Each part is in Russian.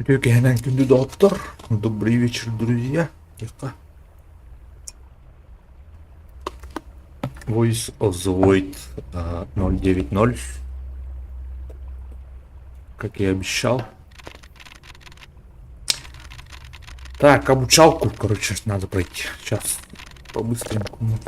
Öteki gündü доктор. Добрый вечер, друзья. Тихо. Voice of the Void 090. Как я и обещал. Так, обучалку, короче, надо пройти. Сейчас по-быстренькому.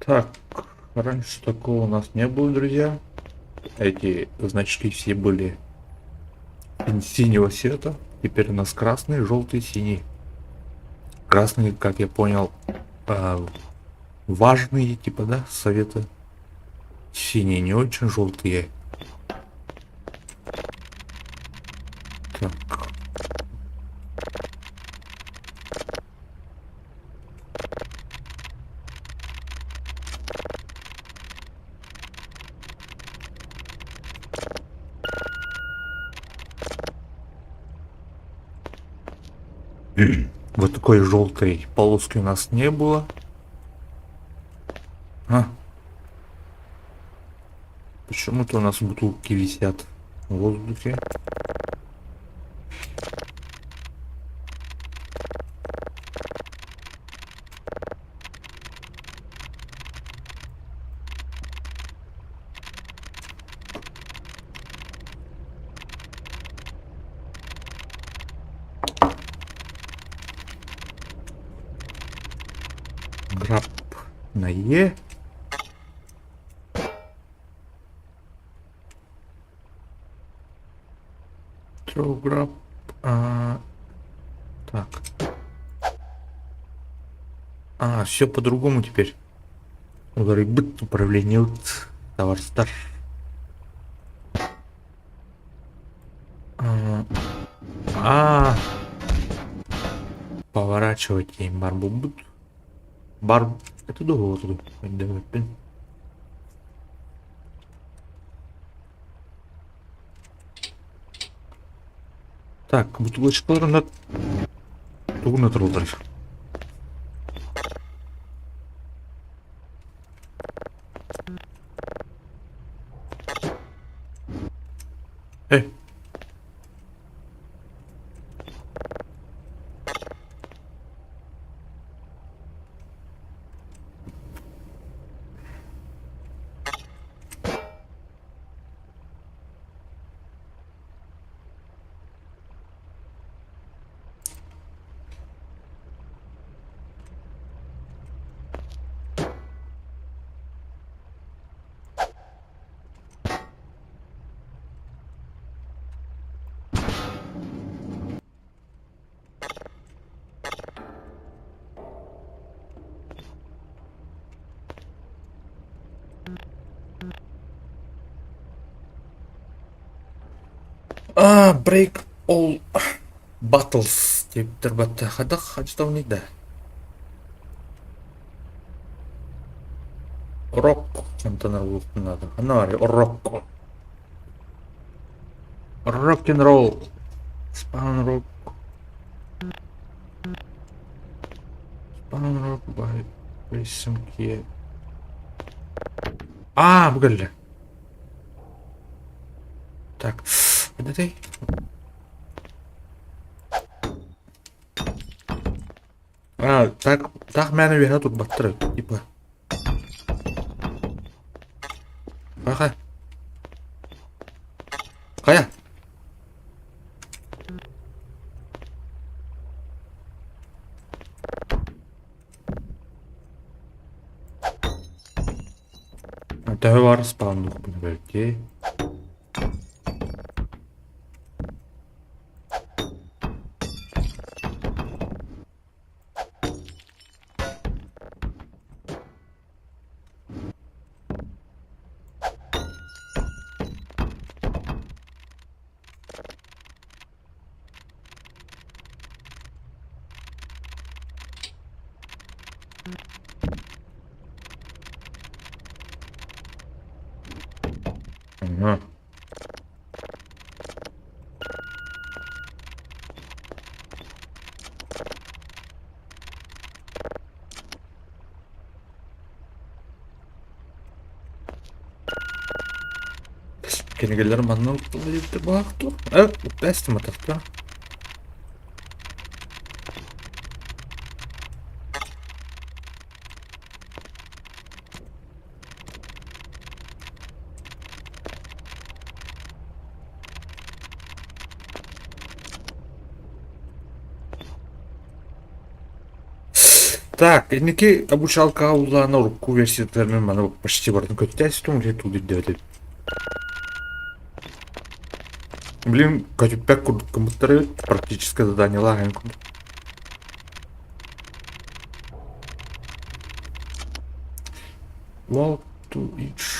Так, раньше такого у нас не было, друзья. Эти значки все были синего цвета. Теперь у нас красный, желтый, синий. Красный, как я понял, важные, типа, да, советы. Синие не очень, желтые. Так. Вот такой желтой полоски у нас не было. Почему-то у нас бутылки висят в воздухе. Граб на Е. Throw граб. Так. Все по-другому теперь. Быт управление вот. Товар стар. Поворачивайте барбу бут. Бар. Это долго тут. Так, бутылочкаларына тугуна турулдар. Break all battles. Тербатта хадах хачтавнида. Рок. Антонар надо. Анари. Рок. Рок-н-ролл. Спаун рок. Спаун рок. Бай. Рисунки. Бгали. Так. Это ты? Так мене віга тут баттери, типа. Хай. Хая. Det var spannende på belki. Ага. Kendileri bana ortalayıp baktı. Evet, bestim atakta. Так, индики обучалка улана руку версиятермен мана почти бардым көтөтөсүм лет улдуды. Блин, көтөппек курдук кымыттары практическое задание лаген. Walk to each.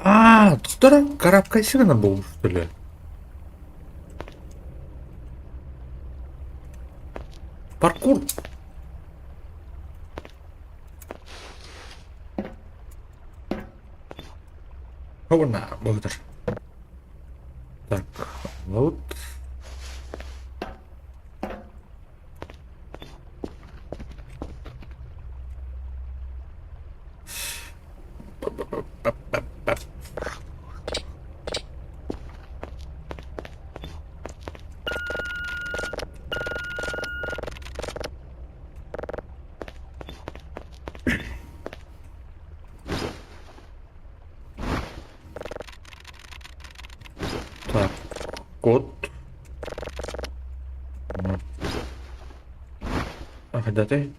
А, доктора карабкайсың ана болуш деле. Паркур. Овна, благодар. Так, вот. Так, код. А когда ты?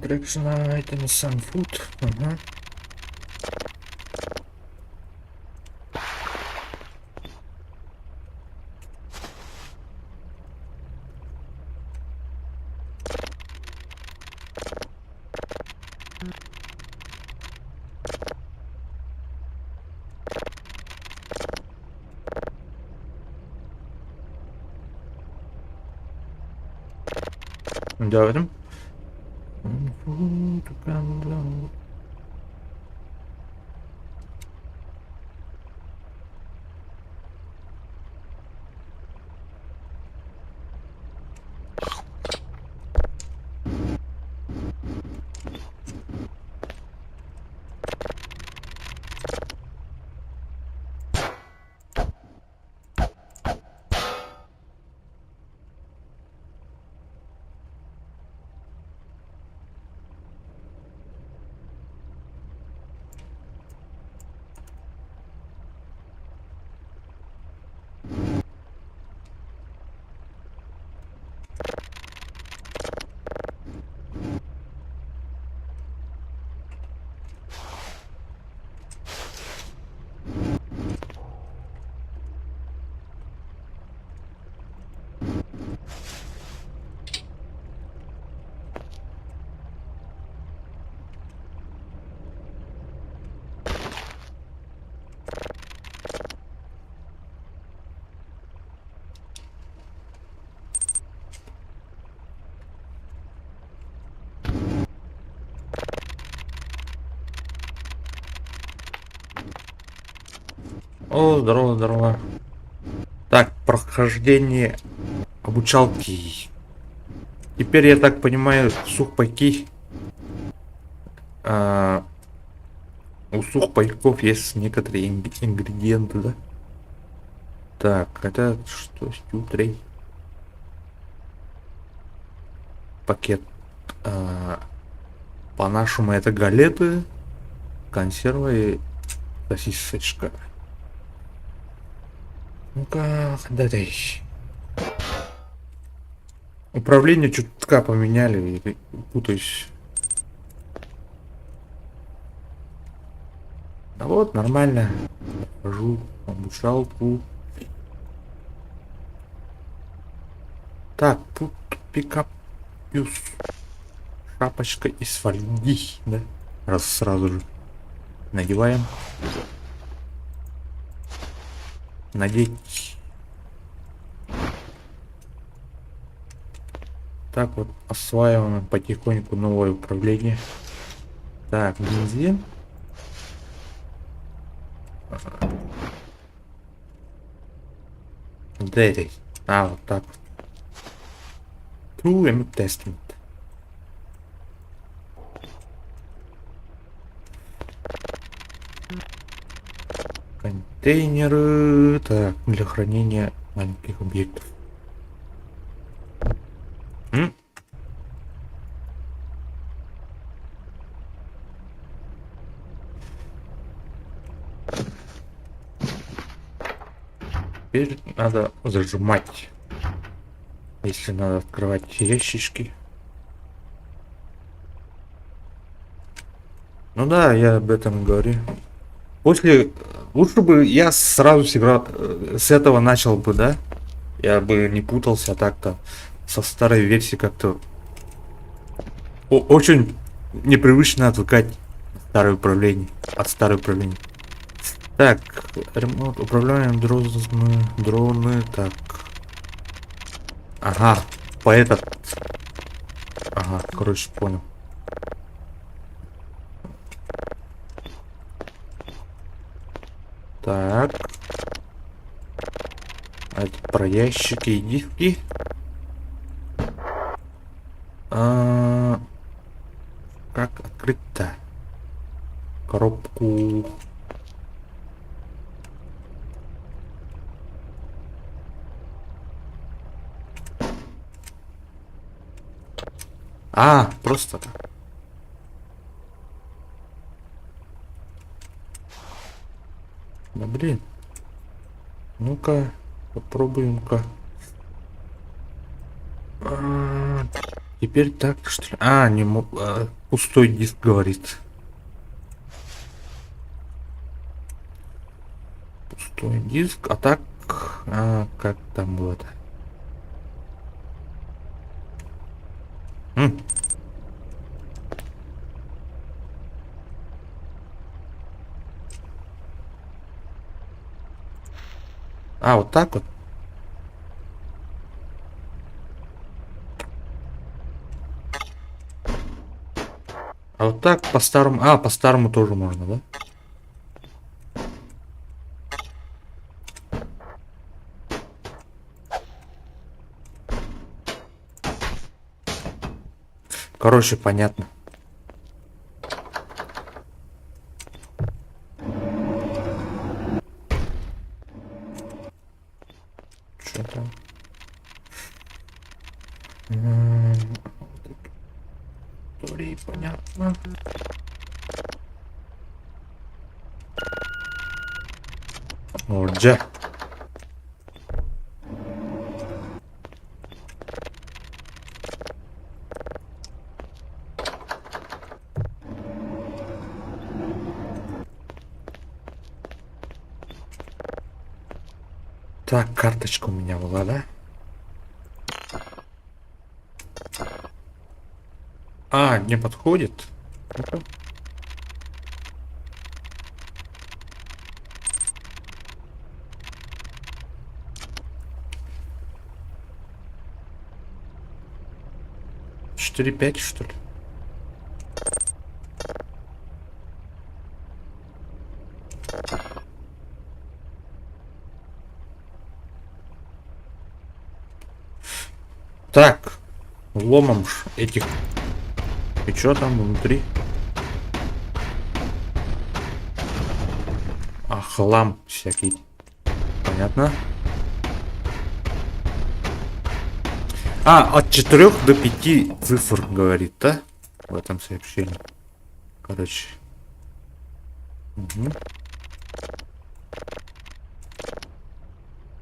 Collection items, some food. Ага. Devam edelim. О, здорово, здорово. Так, прохождение обучалки. Теперь, я так понимаю, сухпайки. У сухпайков есть некоторые ингредиенты, да? Так, это что? Стютрей. Пакет. По-нашему это галеты. консерва и сосисочка. Ну-ка, дай. Управление чутка поменяли, и путаюсь. Да вот, нормально. Хожу, обучалку. Так, тут пикап плюс шапочка из фольги, да? Раз сразу же надеваем. Надеть. Так вот, осваиваем потихоньку новое управление. Так, бензин. Дэри. А, вот так вот. True Testament. Контейнеры. Так, для хранения маленьких объектов. Теперь надо зажимать, если надо открывать ящички. Ну да, я об этом говорю. После лучше бы я сразу с этого начал бы, да? Я бы не путался так-то со старой версии как-то. Очень непривычно отвыкать от старой управления. Так, ремонт, управляем дроны, так. Ага, Ага, короче, понял. Так. А это про ящики и диски. Как открыть-то? Коробку. Просто так. Да блин. Ну-ка, попробуем-ка. Теперь так, что ли? Не пустой диск говорит. Пустой диск. А так. Как там было-то? Вот так вот. А вот так по-старому. По-старому тоже можно, да? Короче, понятно. Что там? Понятно. Уже. Так, карточка у меня была, да? Не подходит. Ну-ка. Четыре, пять, что ли? Так, ломом этих. И что там внутри? Хлам всякий. Понятно. От 4 до 5 цифр говорит, да? В этом сообщении. Короче. Угу.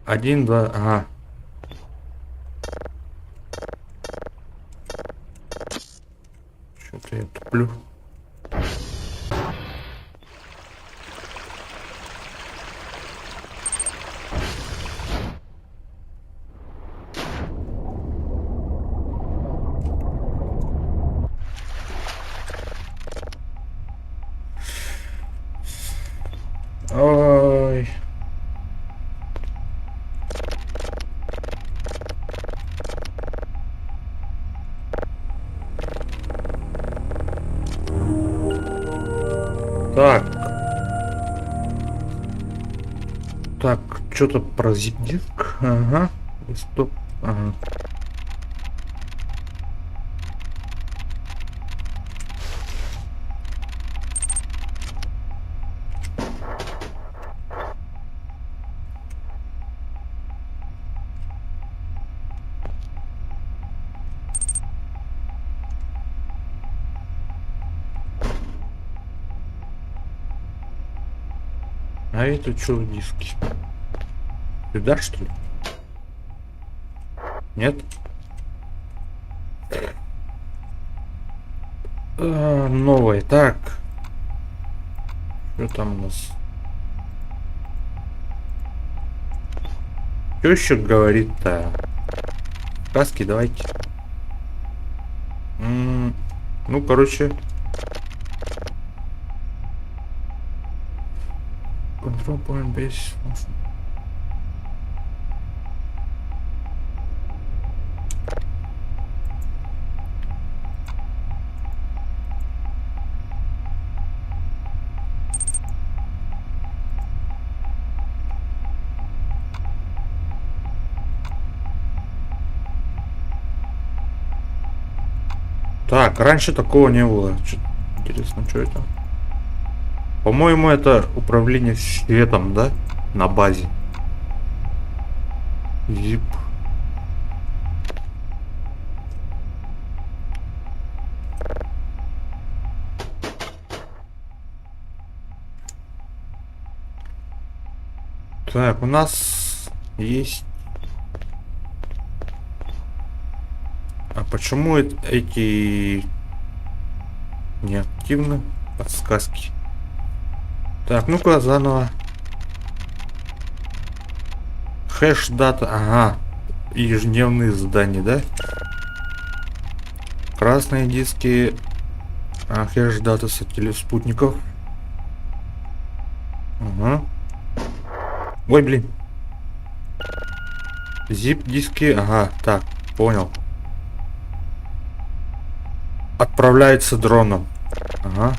1, 2, ага. Что-то я туплю. Ой. Так. Так, что-то про zip-диск. Ага. Стоп. Ага. А это что в диске? Сюда, что ли? Нет? Новое. Так. Что там у нас? Что еще говорит-то? Сказки давайте. Ну, короче. Control point base. Так, раньше такого не было. Интересно, что это? По-моему, это управление светом, да? На базе. Zip. Так, у нас есть... А почему эти неактивны подсказки? Так, ну-ка заново. Хэш дата, ага. Ежедневные задания, да? Красные диски. Хэш дата сателлит спутников. Ага. Ой, блин. Zip диски, ага, так, понял. Отправляется дроном. Ага.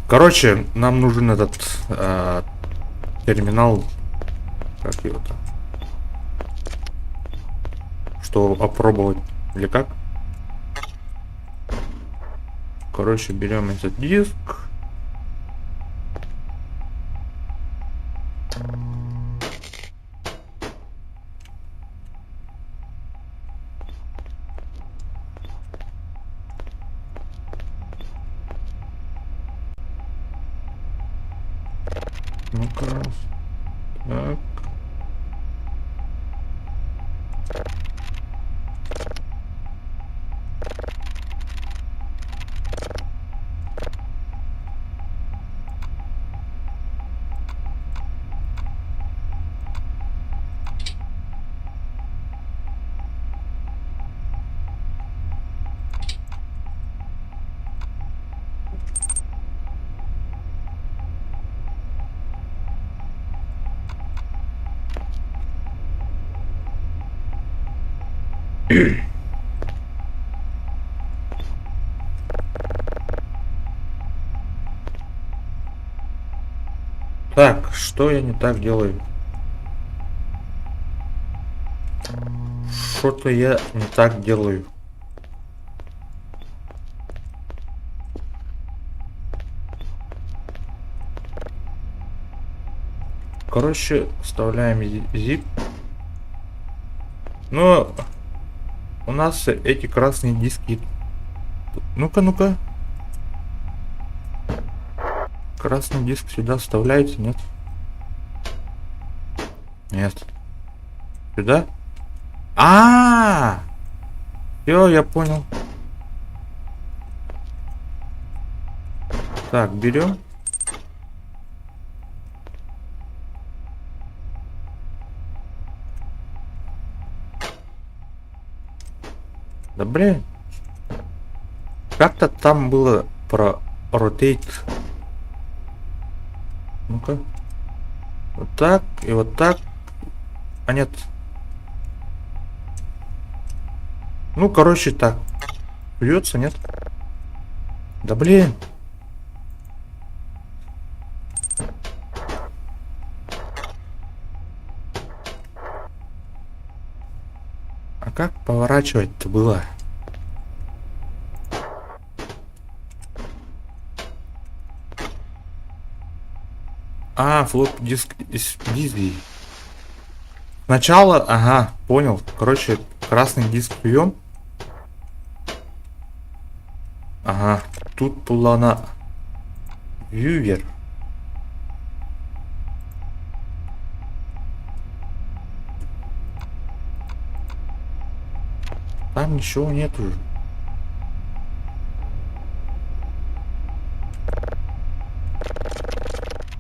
Короче, нам нужен этот терминал. Как его-то? Что опробовать? Или как? Короче, берем этот диск. Ну-ка. Так. Так, что я не так делаю? Что-то я не так делаю. Короче, вставляем zip. Но у нас эти красные диски. Ну-ка, ну-ка. Красный диск сюда вставляется, нет? Нет. Сюда? Все, я понял. Так, берем. Да блин. Как-то там было про rotate. Ну-ка. Вот так и вот так. А нет. Ну, короче, так. Бьется, нет? Да блин. А как поворачивать-то было? Флоп диск из бизи. Сначала, ага, понял. Короче, красный диск берем. Ага, тут была на вьювер. Там ничего нету.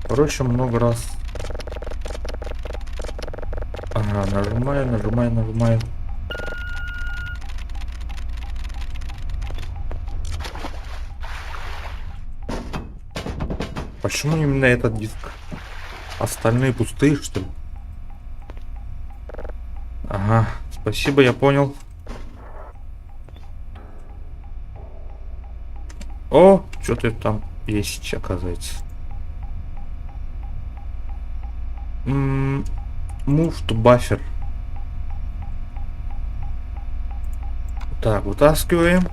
Короче, много раз. Ага, нажимаю, нажимаю, нажимаю. Почему именно этот диск? Остальные пустые, что ли? Ага, спасибо, я понял. О, что-то там есть, оказывается. Move to buffer. Так, вытаскиваем.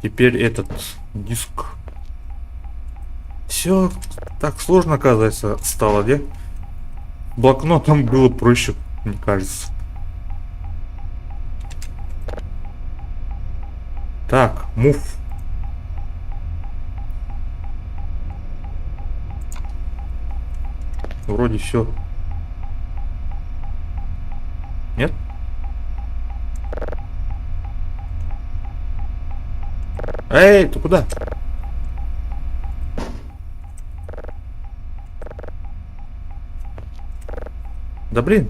Теперь этот диск. Все так сложно, оказывается, стало, где? Блокнотом было проще, мне кажется. Так, move. Вроде все. Нет? Эй, ты куда? Да блин.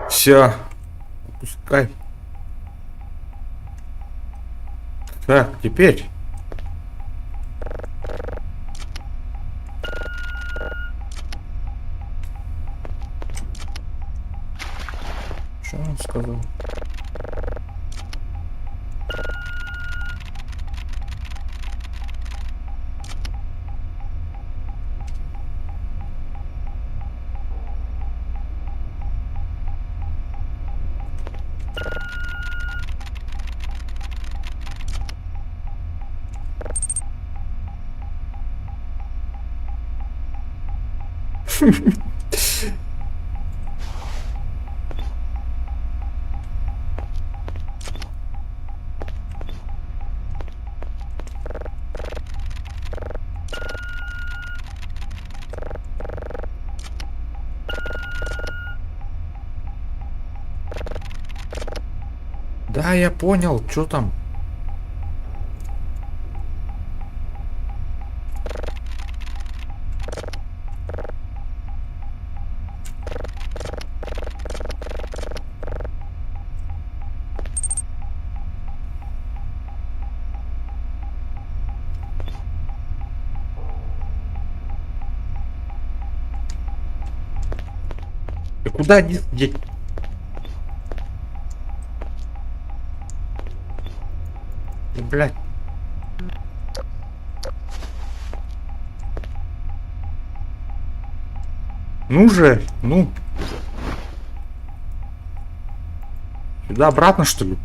Все. Пускай. Так, теперь. Что он сказал? Да, я понял, что там. И куда диск деть? Блять. Ну же, ну. Сюда обратно, что ли?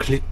Клик.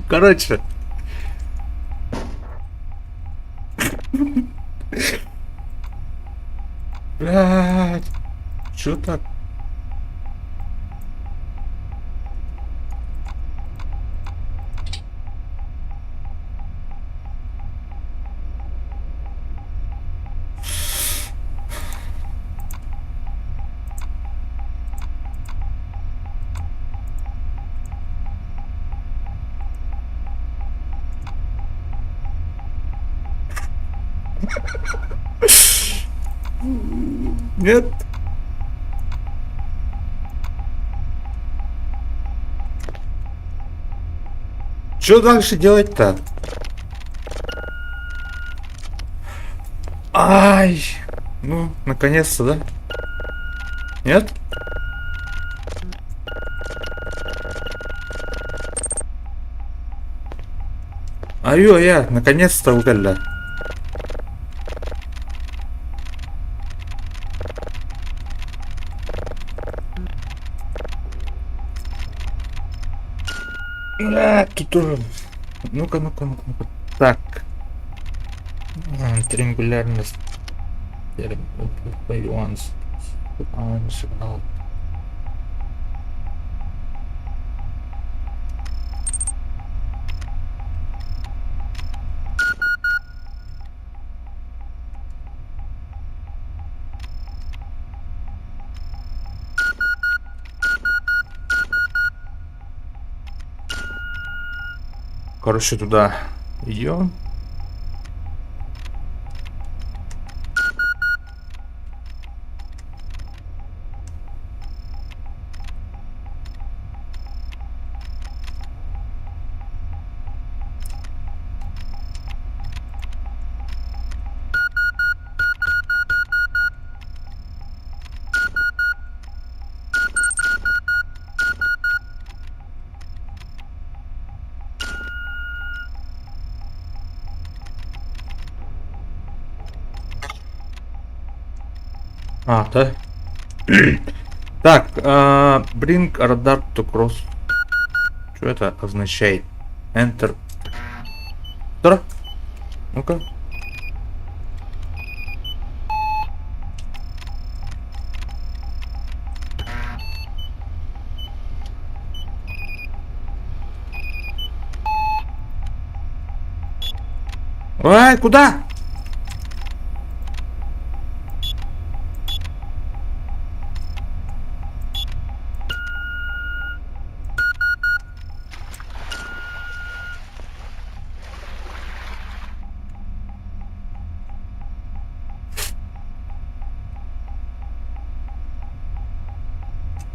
Короче. Блядь. Чё так? Нет. Что дальше делать-то? Ай! Ну, наконец-то, да? Нет? Айо, я, наконец-то угадал. Тут тоже. Ну-ка, ну-ка, ну-ка, ну-ка. Так. Триангулярность. Сигнал. Короче, туда идем. А, да? Так, bring radar to cross. Что это означает? Enter. Что? Ну-ка. Ой, куда?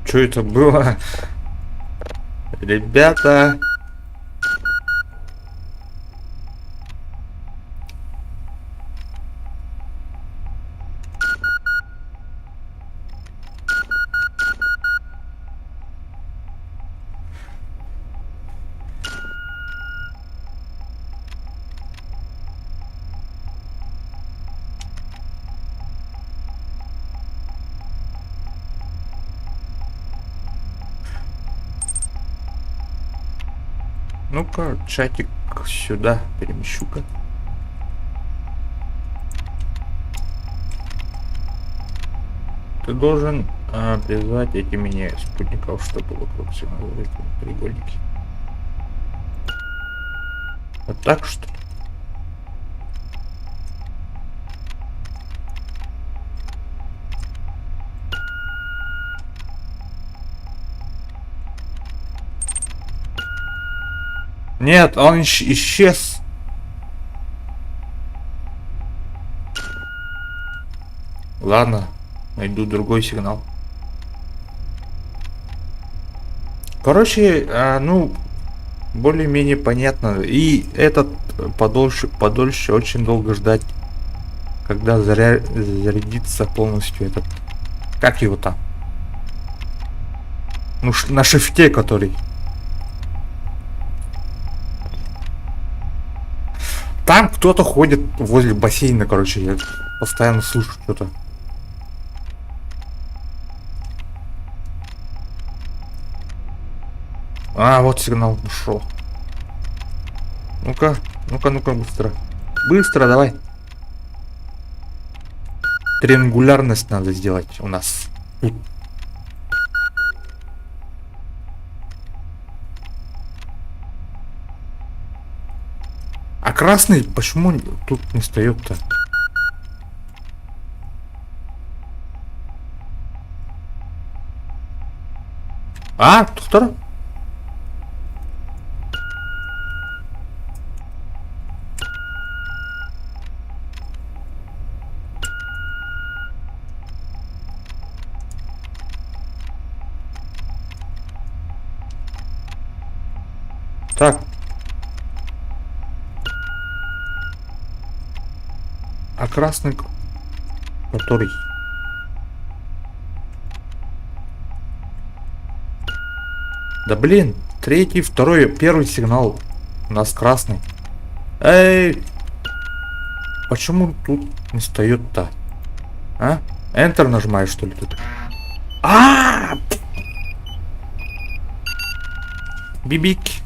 Что это было? Ребята. Ну-ка, чатик сюда перемещу-ка. Ты должен Призвать эти мини спутников, чтобы вокруг сигнала треугольники. Вот так что ли? Нет, он исчез. Ладно, найду другой сигнал. Короче, ну, более-менее понятно. И этот подольше очень долго ждать, когда зарядится полностью этот. Как его там? Ну, на шифте, который. Там кто-то ходит возле бассейна, короче, я постоянно слышу что-то. Вот сигнал ушел. Ну-ка, ну-ка, быстро. Быстро, давай. Триангулярность надо сделать у нас. А красный почему тут не встает-то? Кто? Так. А красный который? Да блин, третий, второй, первый сигнал у нас красный. Эй! Почему тут не встает-то? Enter нажимаешь, что ли, тут? Бибики.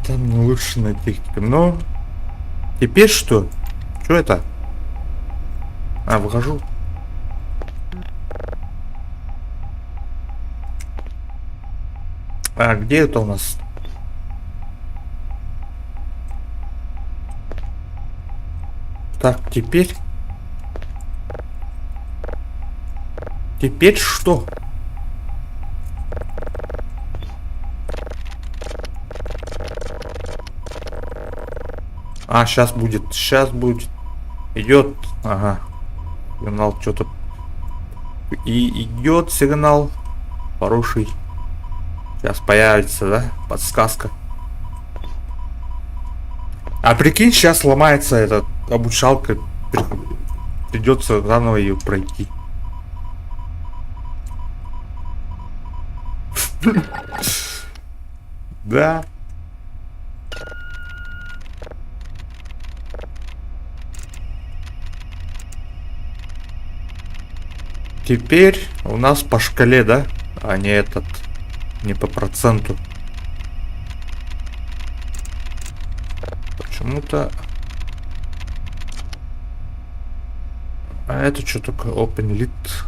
Там не лучше найти. Но теперь что? Что это? Выхожу. Где это у нас? Так, теперь что? Сейчас будет. Идет. Ага. Сигнал что-то. И идет сигнал. Хороший. Сейчас появится, да? Подсказка. Прикинь, сейчас сломается эта обучалка. Придется заново ее пройти. Да. Теперь у нас по шкале, да? А не не по проценту. Почему-то... это что такое? Open Elite.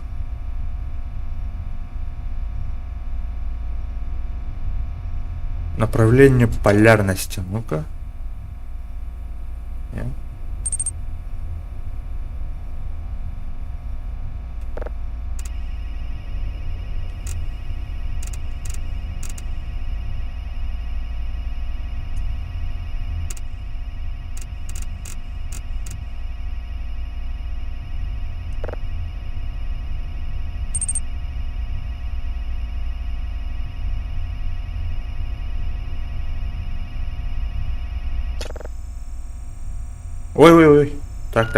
Направление полярности. Ну-ка. Ой. Так.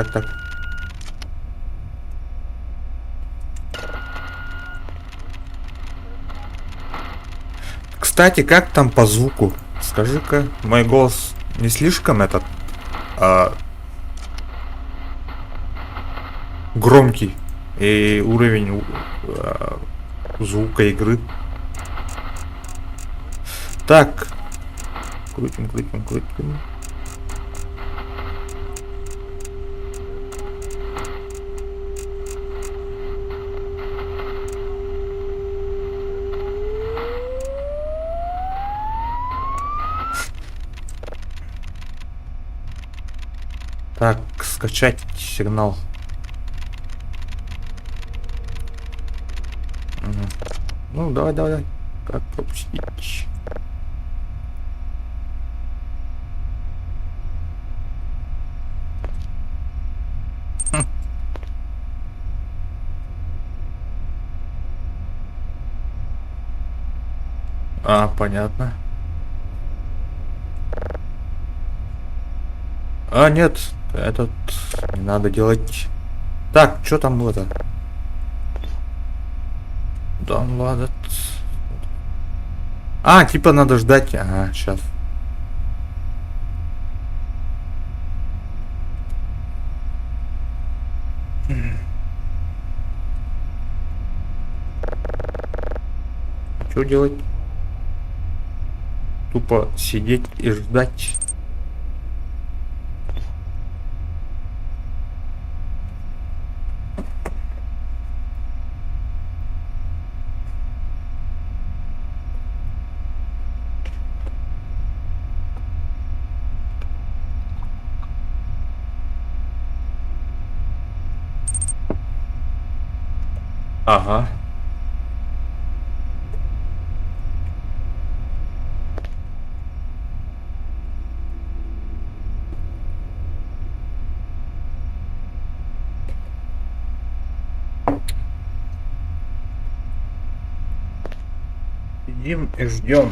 Кстати, как там по звуку? Скажи-ка, мой голос не слишком громкий. И уровень звука игры. Так. Крутим, крутим, крутим. Так, скачать сигнал. Ну, давай, давай, давай. Как пропустить? А, понятно. А, нет, этот не надо делать. Так, что там было-то? Downloaded. А, типа надо ждать. Ага, сейчас. Что делать? Тупо сидеть и ждать. Ага. Сидим и ждем.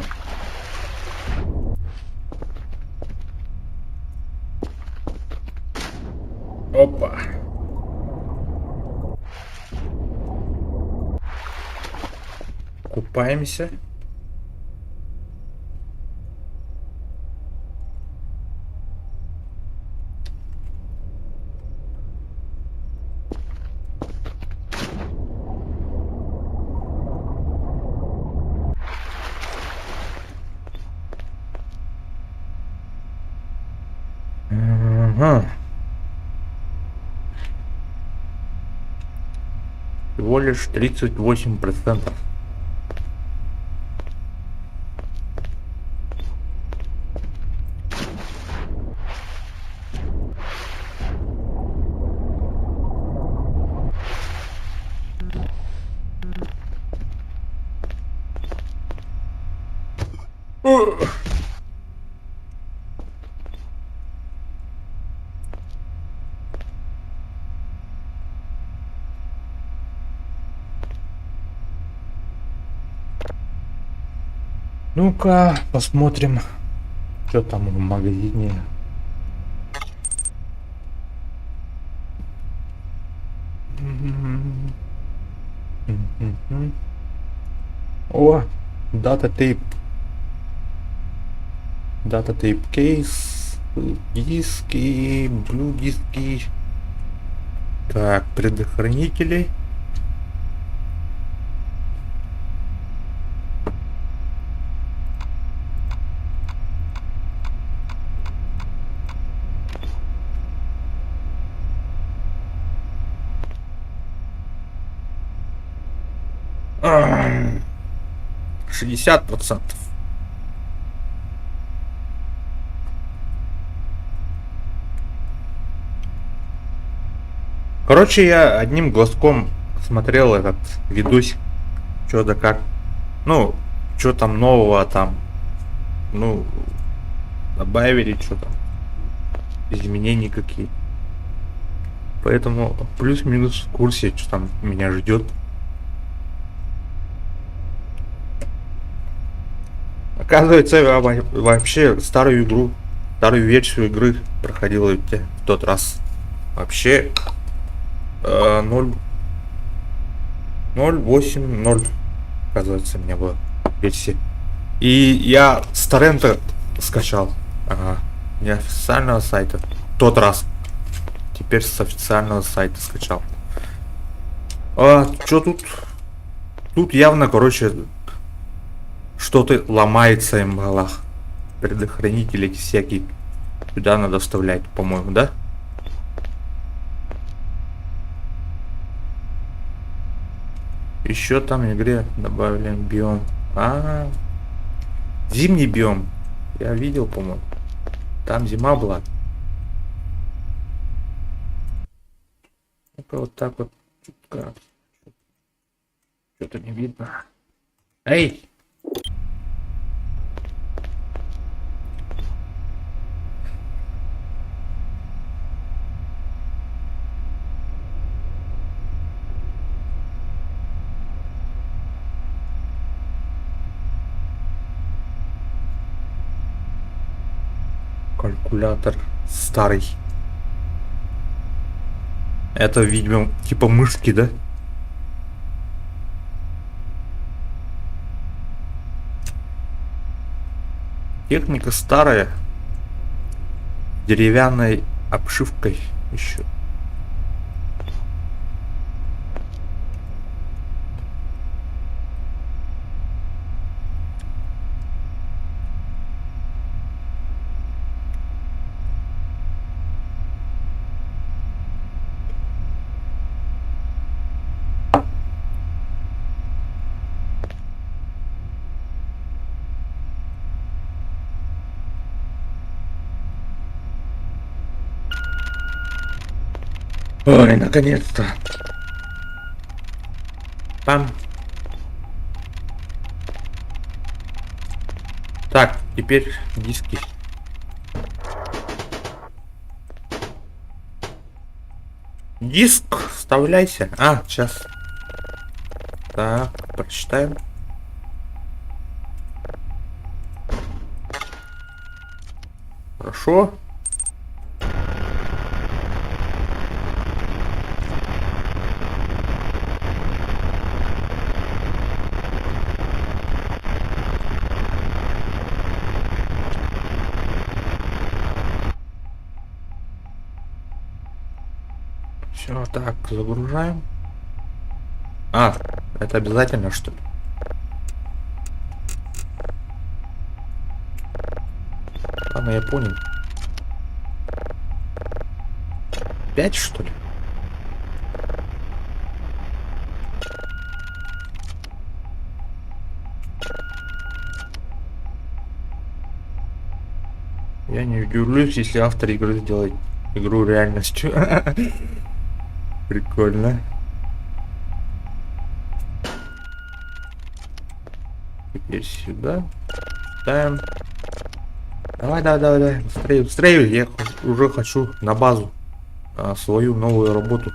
Опа. Купаемся. Ага. Всего лишь 38%. Ну-ка, посмотрим, что там в магазине. О, дата тейп. Дата тейп кейс. Диски, блю диски. Так, предохранители. Ам, 60%. Короче, я одним глазком смотрел этот видосик, что да как. Ну, что там нового там. Ну, добавили что там. Изменений какие. Поэтому плюс-минус в курсе, что там меня ждет. Оказывается, я вообще старую игру, старую версию игры проходил в тот раз. Вообще 0.8.0, оказывается, у меня была версия. И я с торрента скачал. Ага. Не официального сайта. Тот раз. Теперь с официального сайта скачал. А, что тут? Тут явно, короче, что-то ломается в имбалах. Предохранители всякие. Сюда надо вставлять, по-моему, да? Еще там в игре добавлен биом. Зимний биом. Я видел, по-моему. Там зима была. Ну-ка вот так вот. Что-то не видно. Эй! Калькулятор старый. Это, видимо, типа мышки, да? Техника старая. Деревянной обшивкой еще. Ой, наконец-то. Пам. Так, теперь диски. Диск, вставляйся. А, сейчас. Так, прочитаем. Хорошо. Все, так, загружаем. А, это обязательно, что ли? Ладно, я понял. 5, что ли? Я не удивлюсь, если автор игры сделает игру реальностью. Прикольно. Теперь сюда. Ставим. Давай. Быстрее. Я уже хочу на базу. Свою новую работу.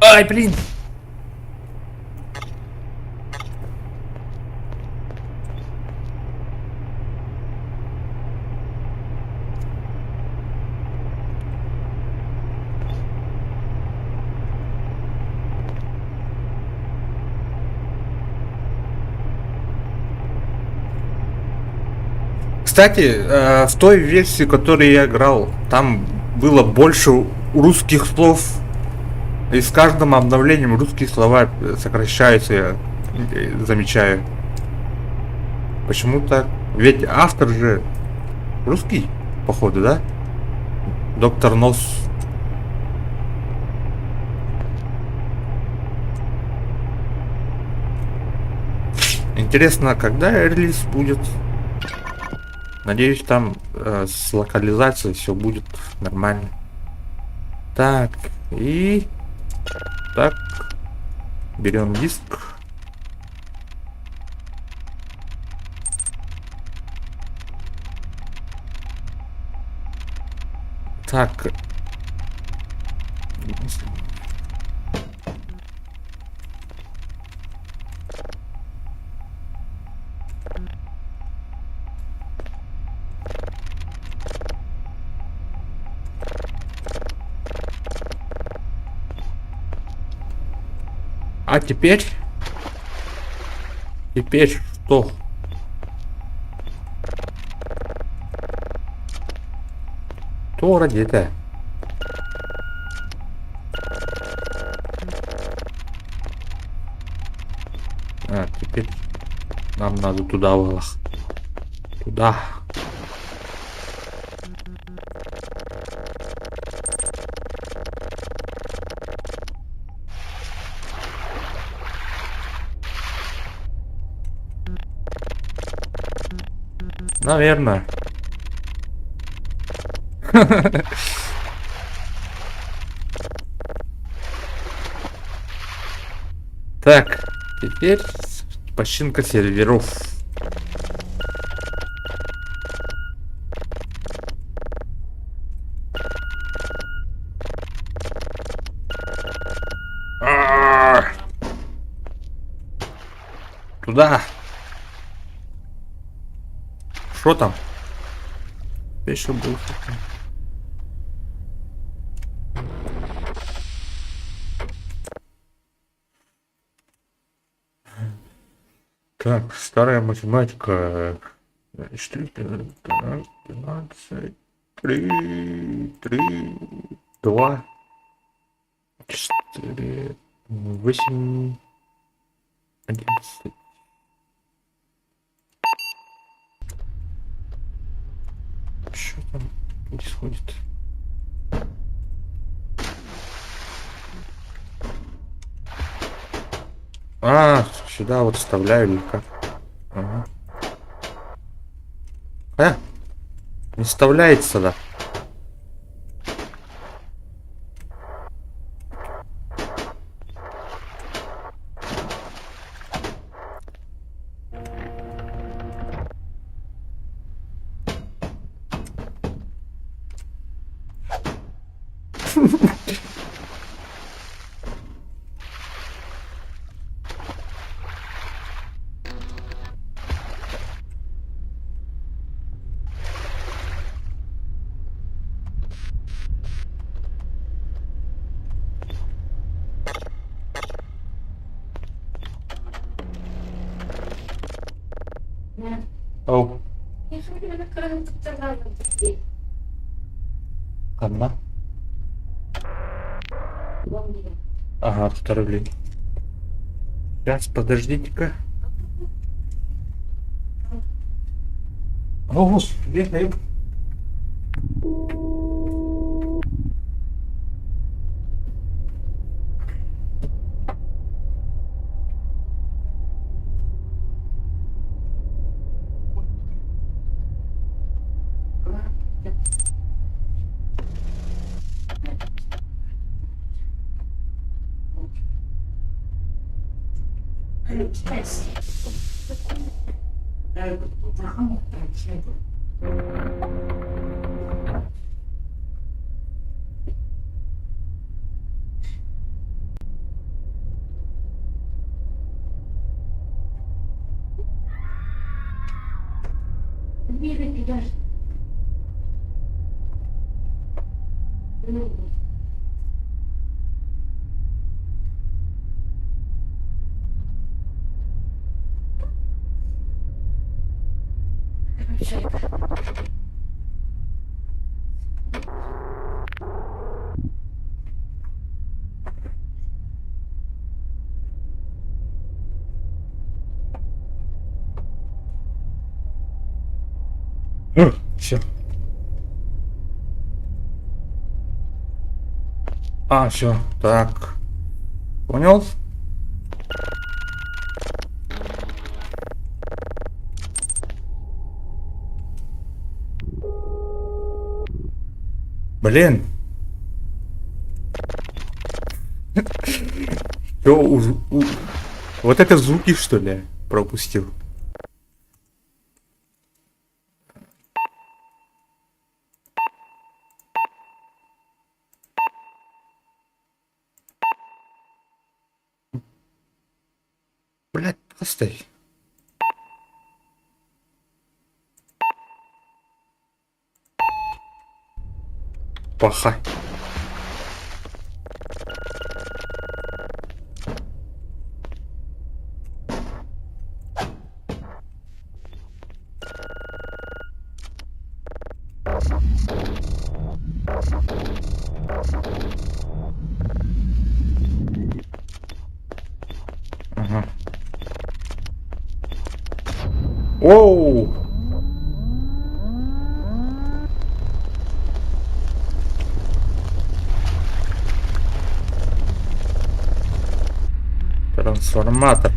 Ай, блин! Кстати, в той версии, в которой я играл, там было больше русских слов. И с каждым обновлением русские слова сокращаются, я замечаю. Почему-то. Ведь автор же русский, походу, да? Доктор Нос. Интересно, когда релиз будет? Надеюсь, там с локализацией все будет нормально. Так, и... Так, берем диск. Так. А теперь Теперь что? Что ради это? А, теперь нам надо туда, Валах. Туда. Наверное. Так, теперь починка серверов. Туда. Что там? Еще был. Так, старая математика. 12, 3, 2, 4, 8, 11. Что там происходит? А, сюда вот вставляю или как? Ага. Не вставляется, да? Оу. Одна? Ага, 2 рублей. Сейчас, подождите-ка. О, господи, все. А, все, так. Понял? Блин. Чё, вот это звуки, что ли, пропустил? Блядь, оставь. Пахай. Ага. Оу! Трансформатор.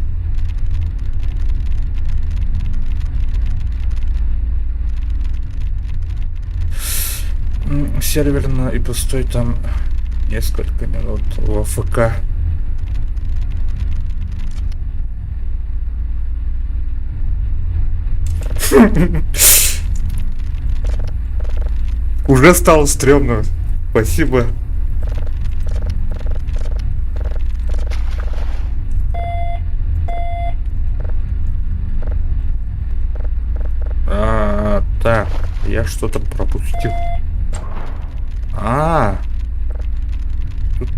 Серверно и пустой там несколько минут в АФК. Уже стало стрёмно. Спасибо. Так, я что-то пропустил. Тут...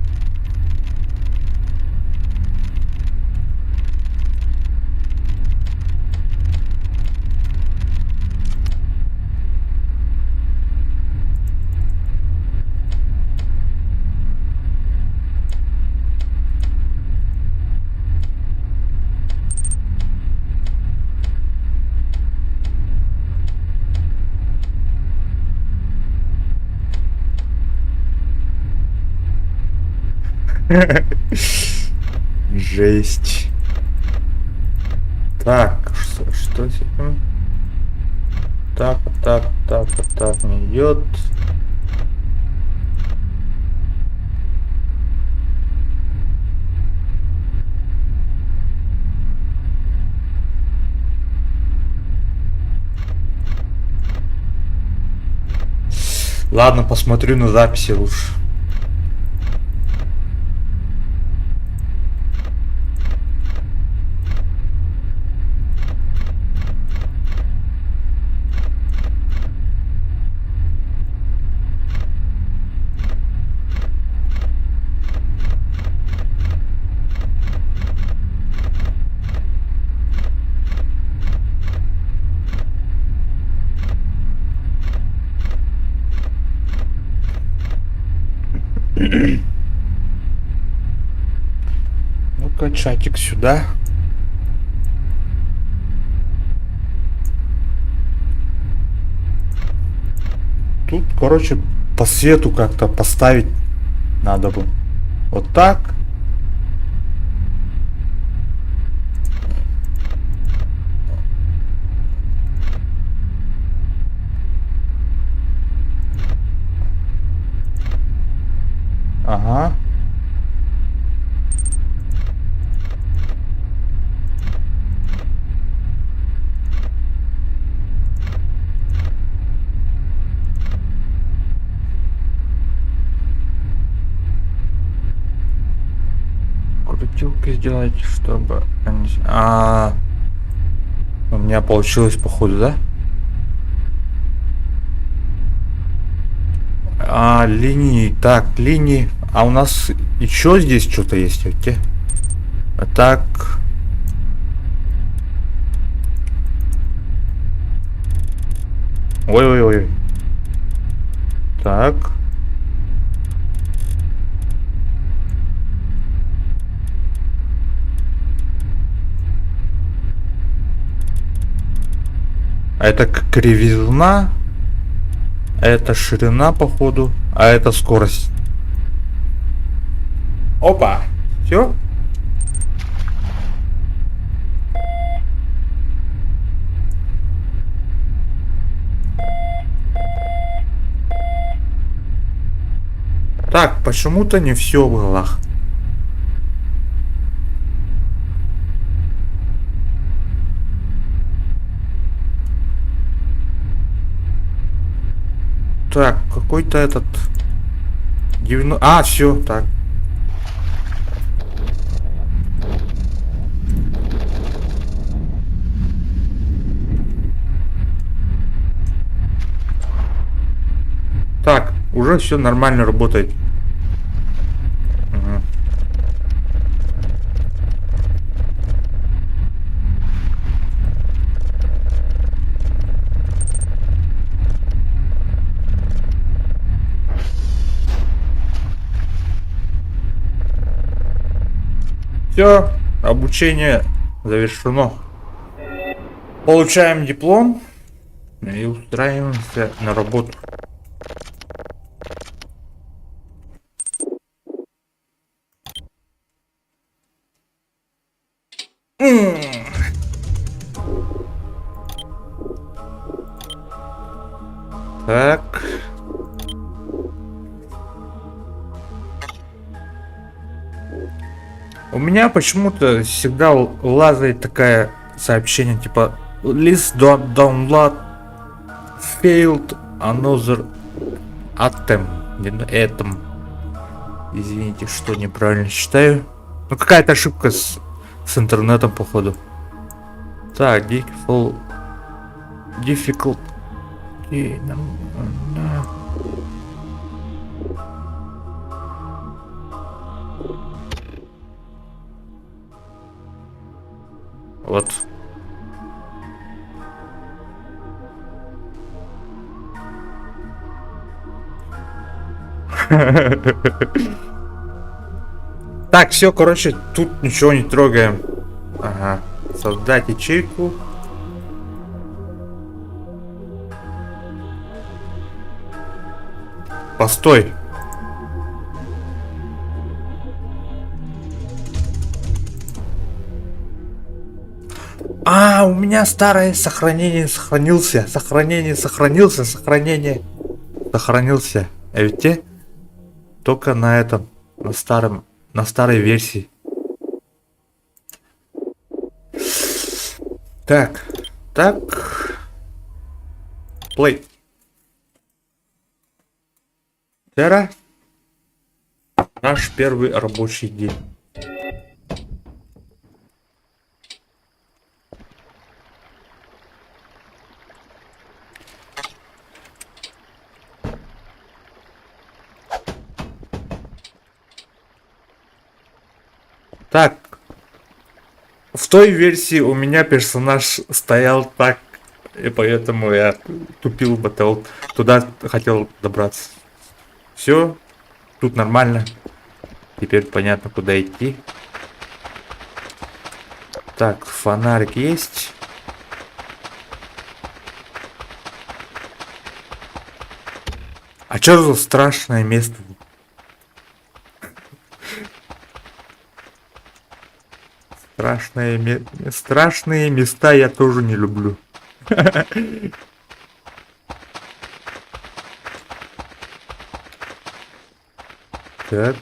Жесть. Так, что сейчас? Так, не идет. Ладно, посмотрю на записи лучше. Ну-ка, чатик сюда. Тут, короче, по свету как-то поставить надо бы. Вот так. Ага. Крутилки сделать, чтобы они... У меня получилось, походу, да? Линии. Так, линии. А у нас еще здесь что-то есть, окей? Так. Ой-ой-ой. Так. А это кривизна. Это ширина, походу. А это скорость. Опа. Все. Так, почему-то не все в углах. Так, какой-то этот... все, так. Так, уже все нормально работает. Ага. Все, обучение завершено. Получаем диплом и устраиваемся на работу. Так. У меня почему-то всегда лазает такое сообщение типа list download failed another attempt. Извините, что неправильно читаю. Ну какая-то ошибка с интернетом походу. Так, difficult. Вот. Так, все, короче, тут ничего не трогаем. Ага. Создать ячейку. Постой. А, у меня старое сохранение сохранился. Сохранение сохранился. А ведь те только на этом, на старой версии. Так, play. Вчера наш первый рабочий день. Так, в той версии у меня персонаж стоял так, и поэтому я тупил батл. Туда хотел добраться. Все, тут нормально. Теперь понятно, куда идти. Так, фонарик есть. А что за страшное место? Страшные места я тоже не люблю. Так.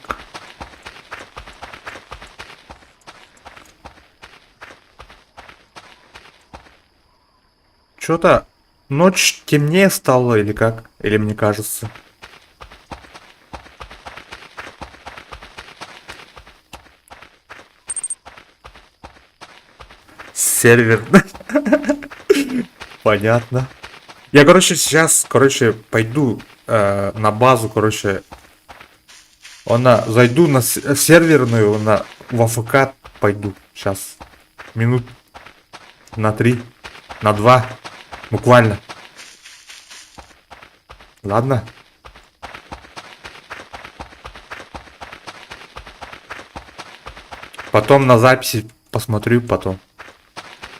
Что-то ночь темнее стала или как? Или мне кажется? Сервер. Понятно. Я, короче, сейчас, пойду на базу, зайду на серверную, в АФК пойду. Сейчас. Минут на 3, на 2. Буквально. Ладно. Потом на записи посмотрю потом.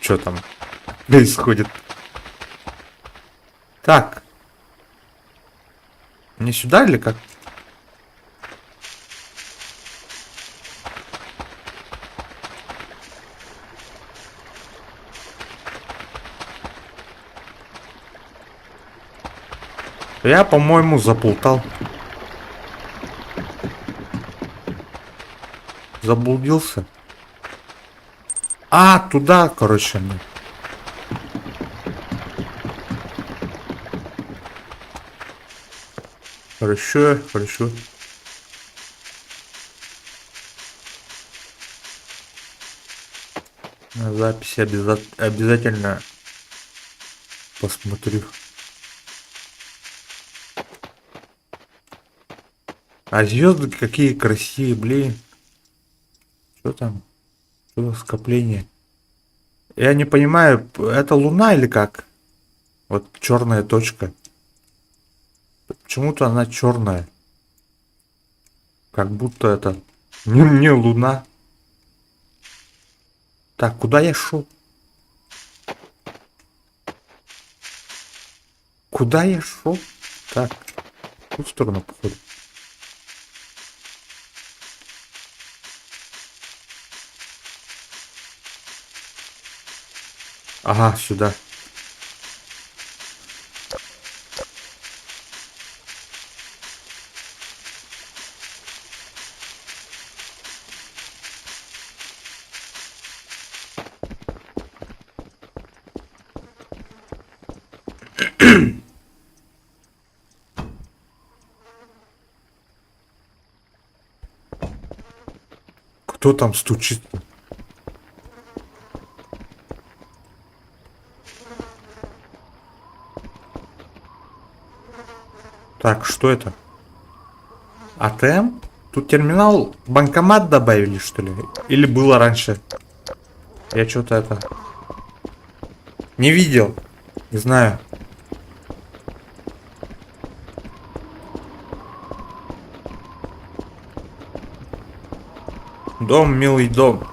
Что там происходит. Так. Не сюда или как? Я, по-моему, заплутал. Заблудился. А, туда, короче. Хорошо. На записи обязательно посмотрю. А звезды какие красивые, блин. Что там? Что за скопление? Я не понимаю, это луна или как? Вот черная точка. Почему-то она черная. Как будто это не луна. Так, куда я шел? Куда я шел? Так, в ту сторону, походу. Ага, сюда. Кто там стучит? Так, что это? АТМ? Тут терминал, банкомат добавили, что ли? Или было раньше? Я что-то это... Не видел. Не знаю. Дом, милый дом.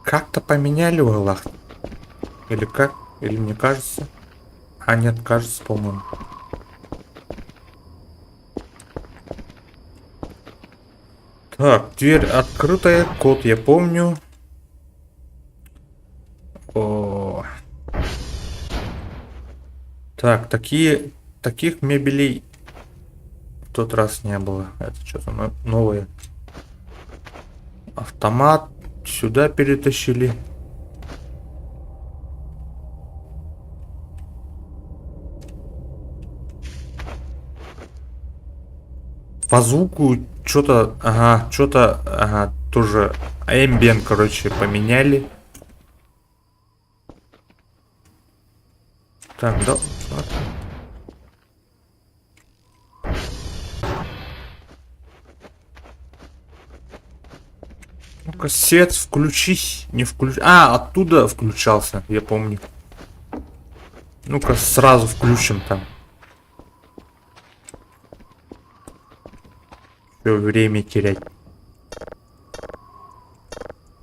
Как-то поменяли в углах. Или как? Или мне кажется? А нет, кажется, по-моему. Так, дверь открытая, код я помню. О. Так, таких мебелей в тот раз не было. Это что-то новое. Автомат сюда перетащили. По звуку что-то, ага, тоже ambient, короче, поменяли. Так, да. Ну-ка, свет включись, не включ... А, оттуда включался, я помню. Ну-ка, сразу включим там. Все, время терять.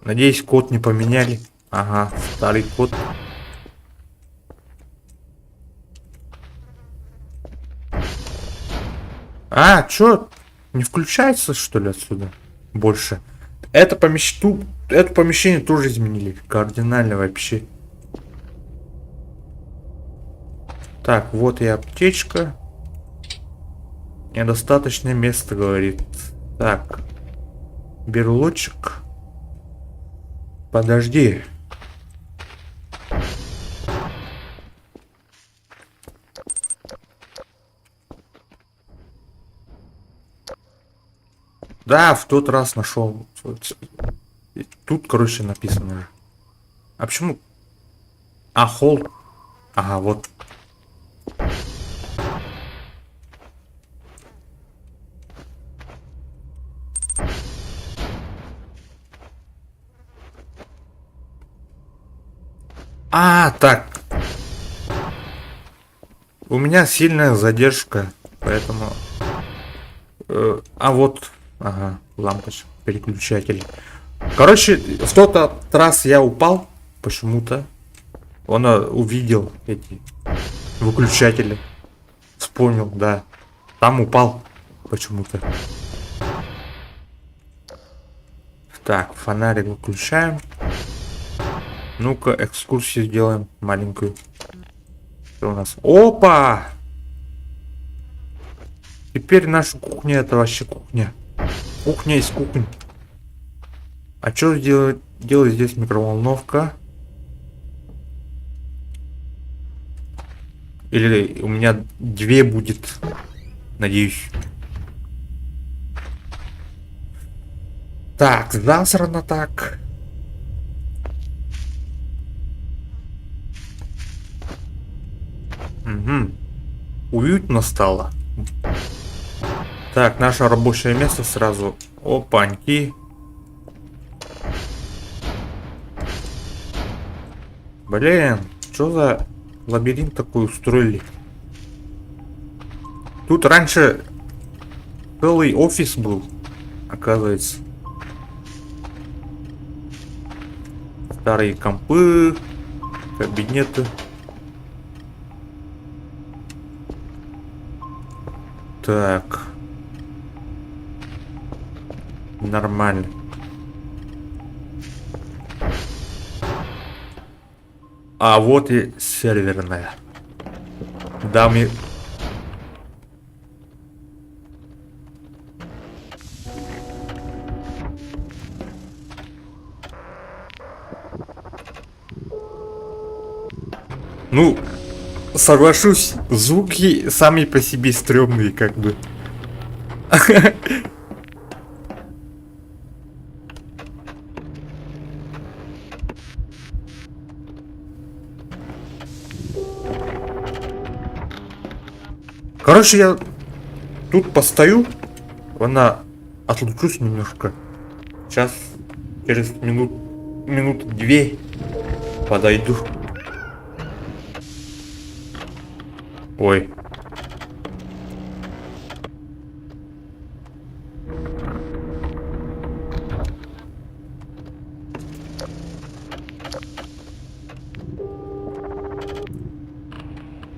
Надеюсь, код не поменяли. Ага, старый код. А, чё? Не включается, что ли, отсюда? Больше. Это помещение тоже изменили. Кардинально вообще. Так, вот и аптечка. Недостаточное место, говорит. Так. Берлочек. Подожди. Да, в тот раз нашел. Тут, короче, написано же. А почему? А, холл. Ага, вот. А, так. У меня сильная задержка, поэтому... а вот... Ага, лампочка, переключатель. Короче, в тот раз я упал почему-то. Он увидел эти выключатели. Вспомнил, да. Там упал почему-то. Так, фонарик выключаем. Ну-ка, экскурсию сделаем маленькую. Что у нас? Опа! Теперь наша кухня это вообще кухня. Кухня из кухни. А что делает здесь микроволновка? Или у меня две будет? Надеюсь. Так, засрано так. Угу. Уютно стало. Так, наше рабочее место сразу. Опаньки. Блин, что за лабиринт такой устроили? Тут раньше целый офис был, оказывается. Старые компы, кабинеты. Так. Нормально. А вот и серверная. Да, мне... Ну, соглашусь, звуки сами по себе стрёмные, как бы. Короче, я тут постою, она отлучусь немножко. Сейчас, через минут 2 подойду. Ой.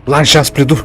Ладно, сейчас приду.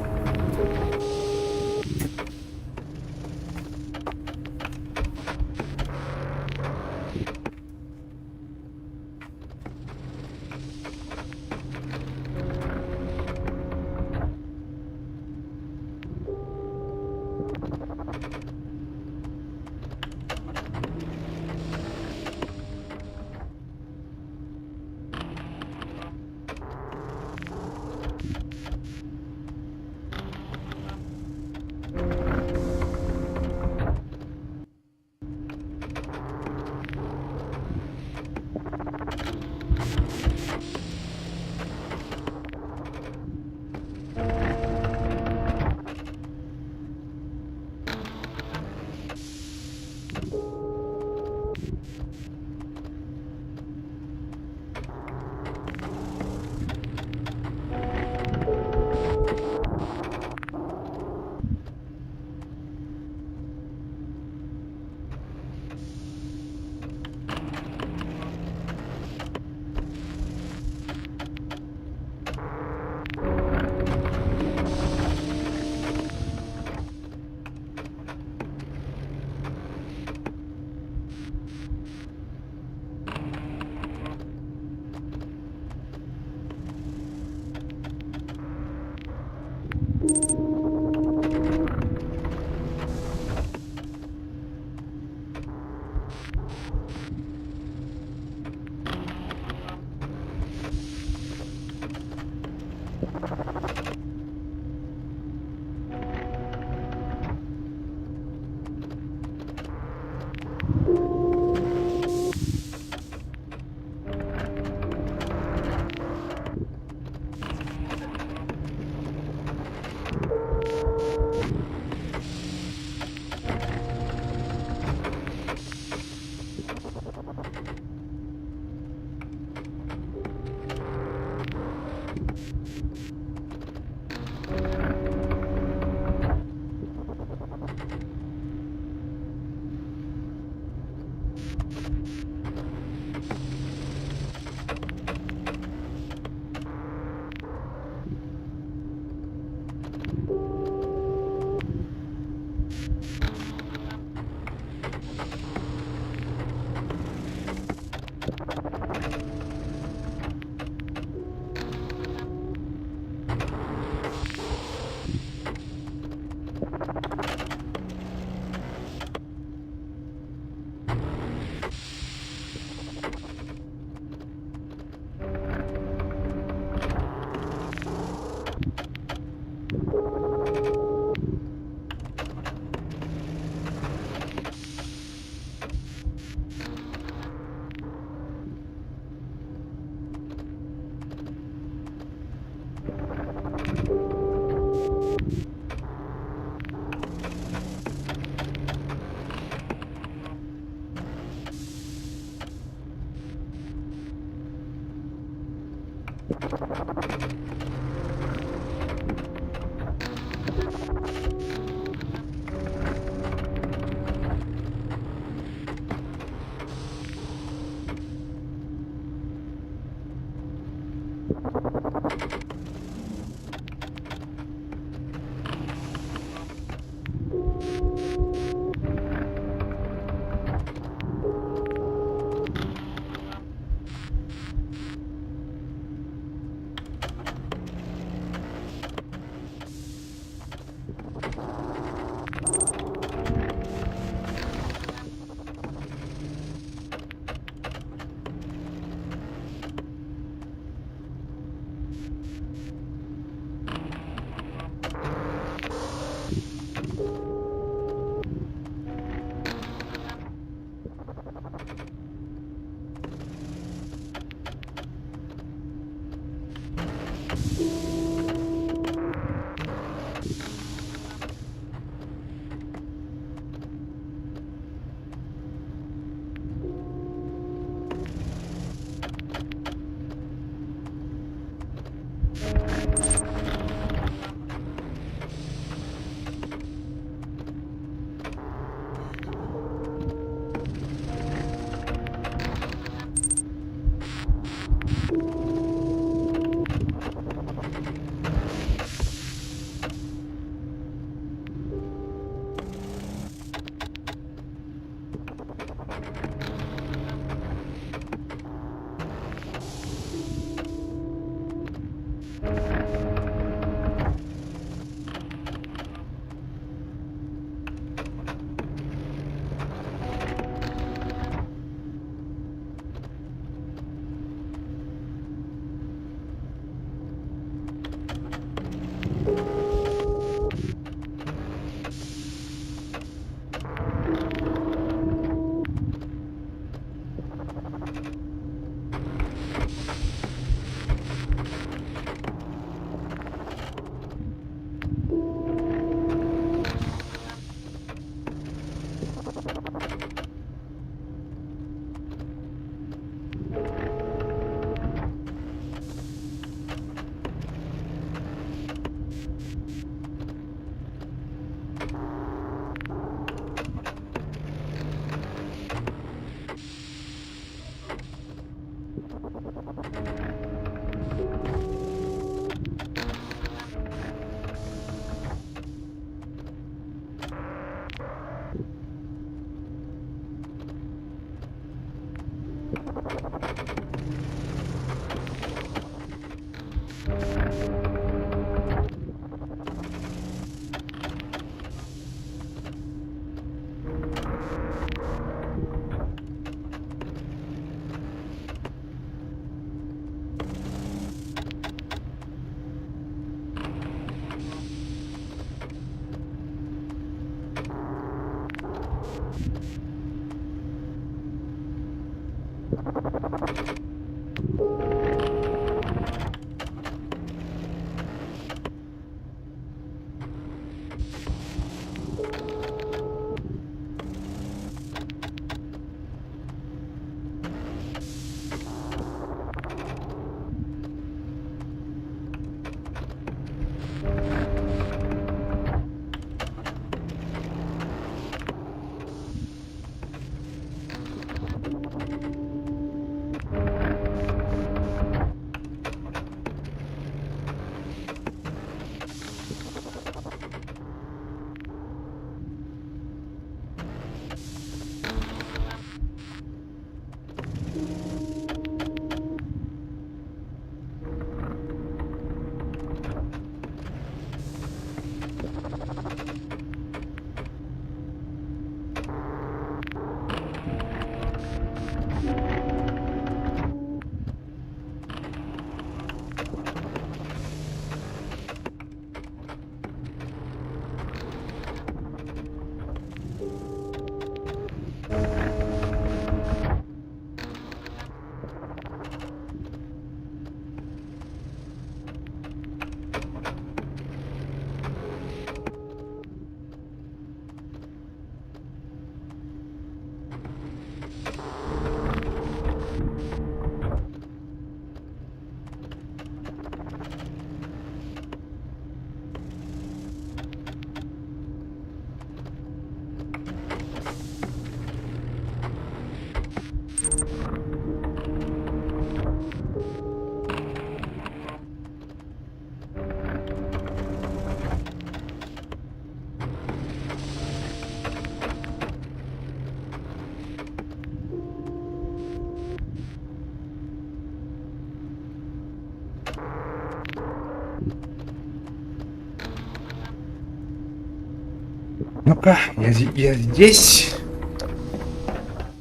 Ну-ка, я здесь.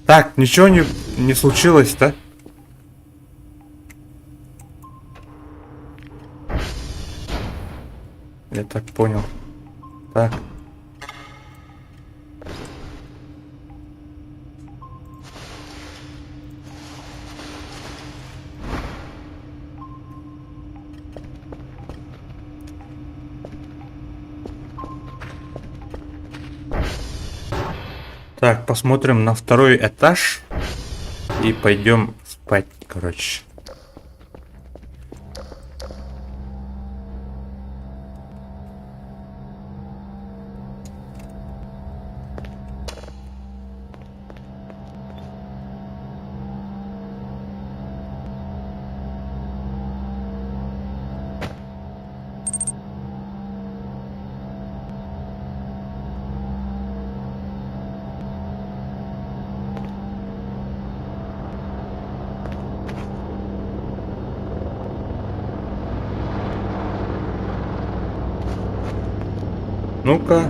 Так, ничего не случилось, да? Я так понял. Так. Так, посмотрим на второй этаж. И пойдем спать, короче. Ну-ка.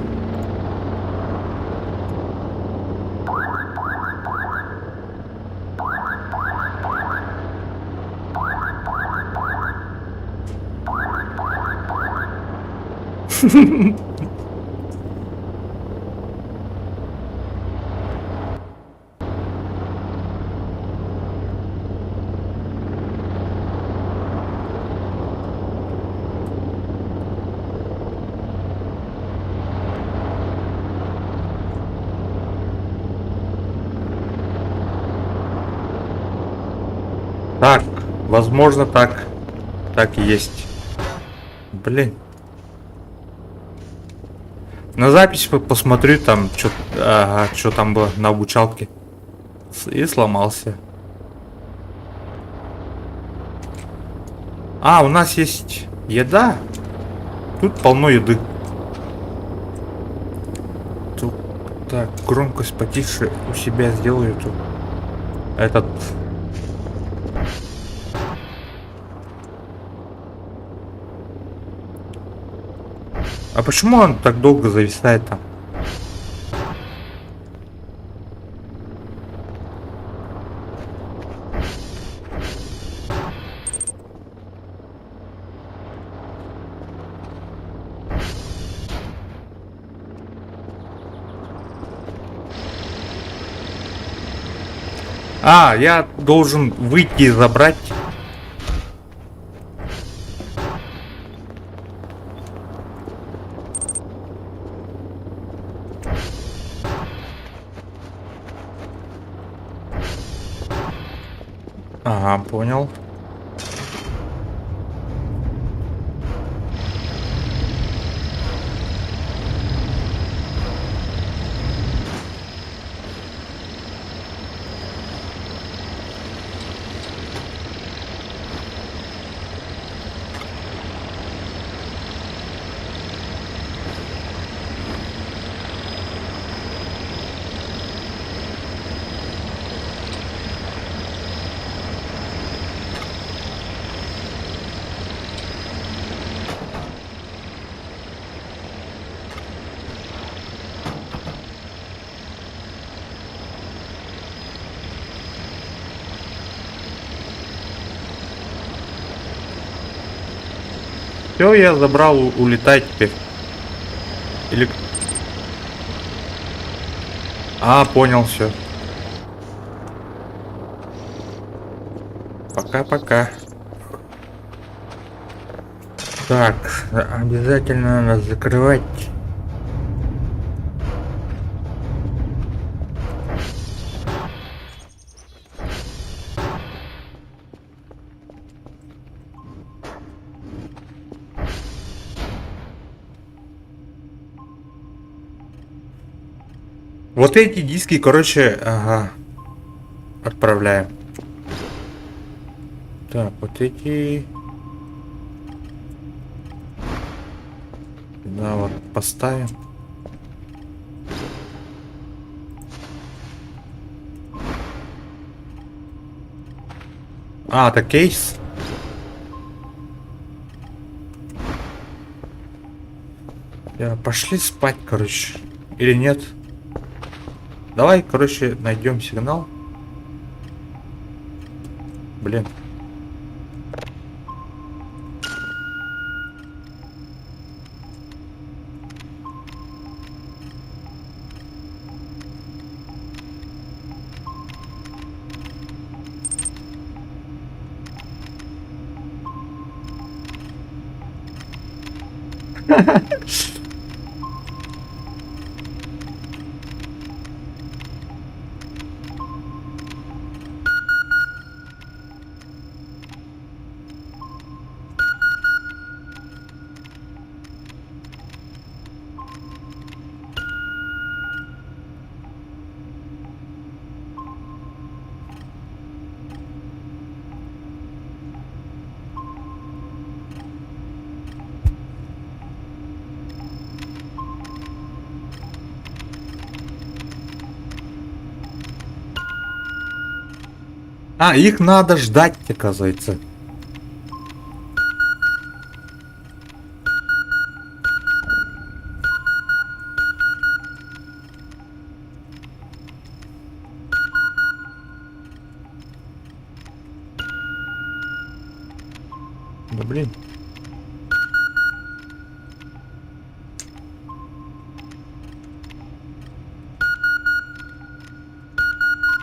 Так, возможно, так и есть. Блин. На запись посмотрю там, что там было на обучалке. И сломался. А, у нас есть еда. Тут полно еды. Тут, так, громкость потише у себя сделаю тут. Этот... А почему он так долго зависает там? А, я должен выйти и забрать. Ага, понял. Все, я забрал, улетай теперь. Или... А, понял, все. Пока-пока. Так, обязательно надо закрывать. Вот эти диски, короче, ага, отправляем. Так, вот эти... Да, вот, поставим. А, это кейс. Пошли спать, короче. Или нет? Давай, короче, найдем сигнал. Блин. А, их надо ждать, оказывается. Да блин.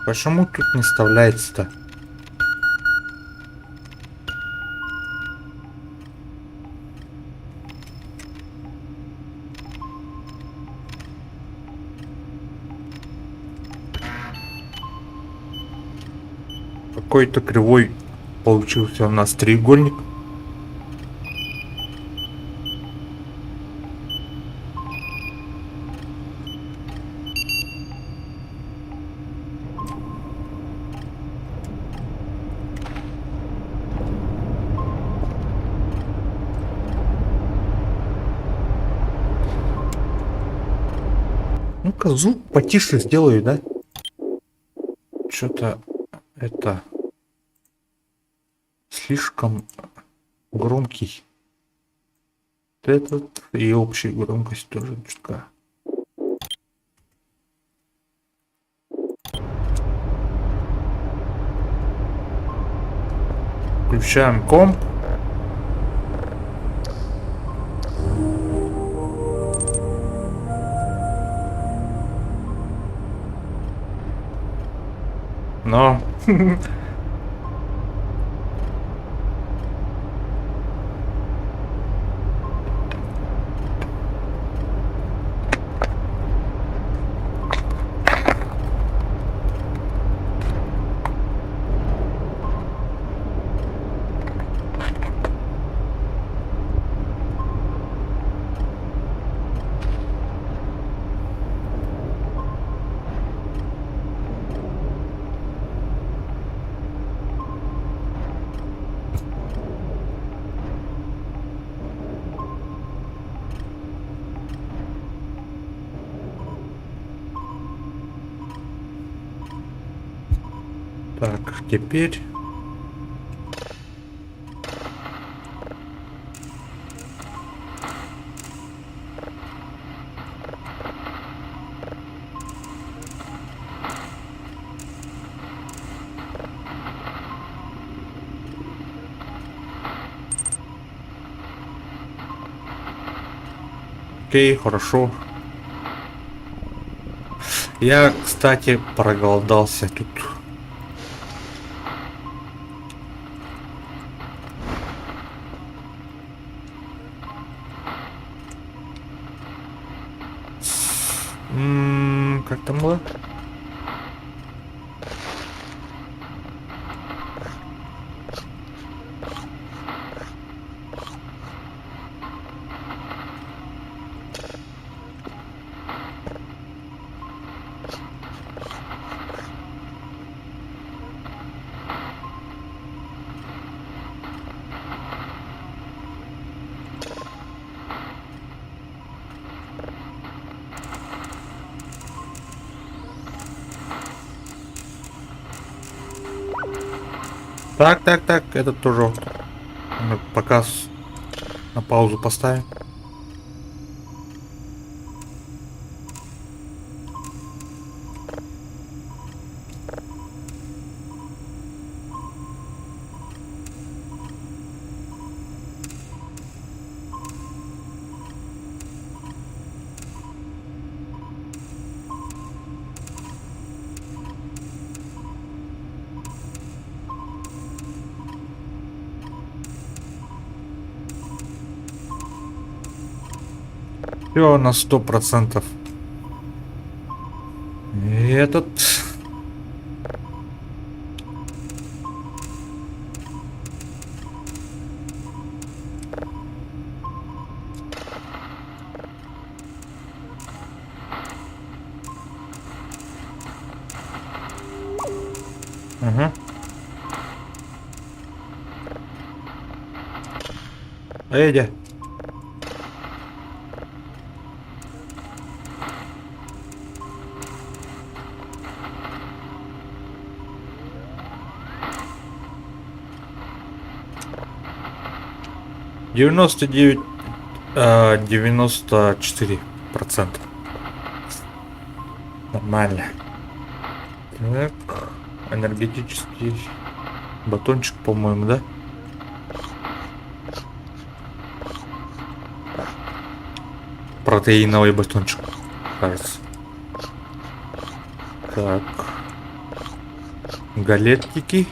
Почему тут не вставляется-то? Какой-то кривой получился у нас треугольник. Ну-ка, звук потише сделаю, да? Что-то это слишком громкий. Этот и общая громкость тоже чутка. Включаем комп. Но так, теперь окей, хорошо. Я, кстати, проголодался тут. Как там было? Так, этот тоже. Мы показ на паузу поставим. Все на 100%. И этот... Угу. Эдя. Девяносто 94%. Нормально. Так, энергетический батончик, по-моему, да? Протеиновый батончик, кажется. Так. Галеттики.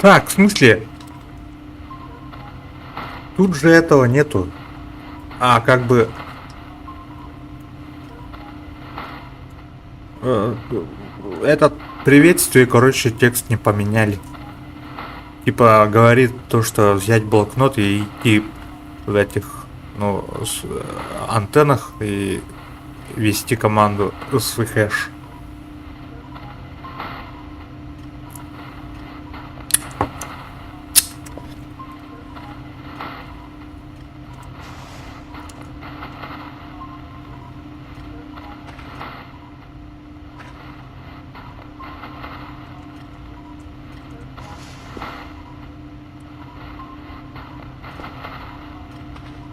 Так, в смысле? Тут же этого нету. А, как бы... Этот приветствие, короче, текст не поменяли. Типа говорит то, что взять блокнот и идти в этих, ну, антеннах и вести команду свой хэш.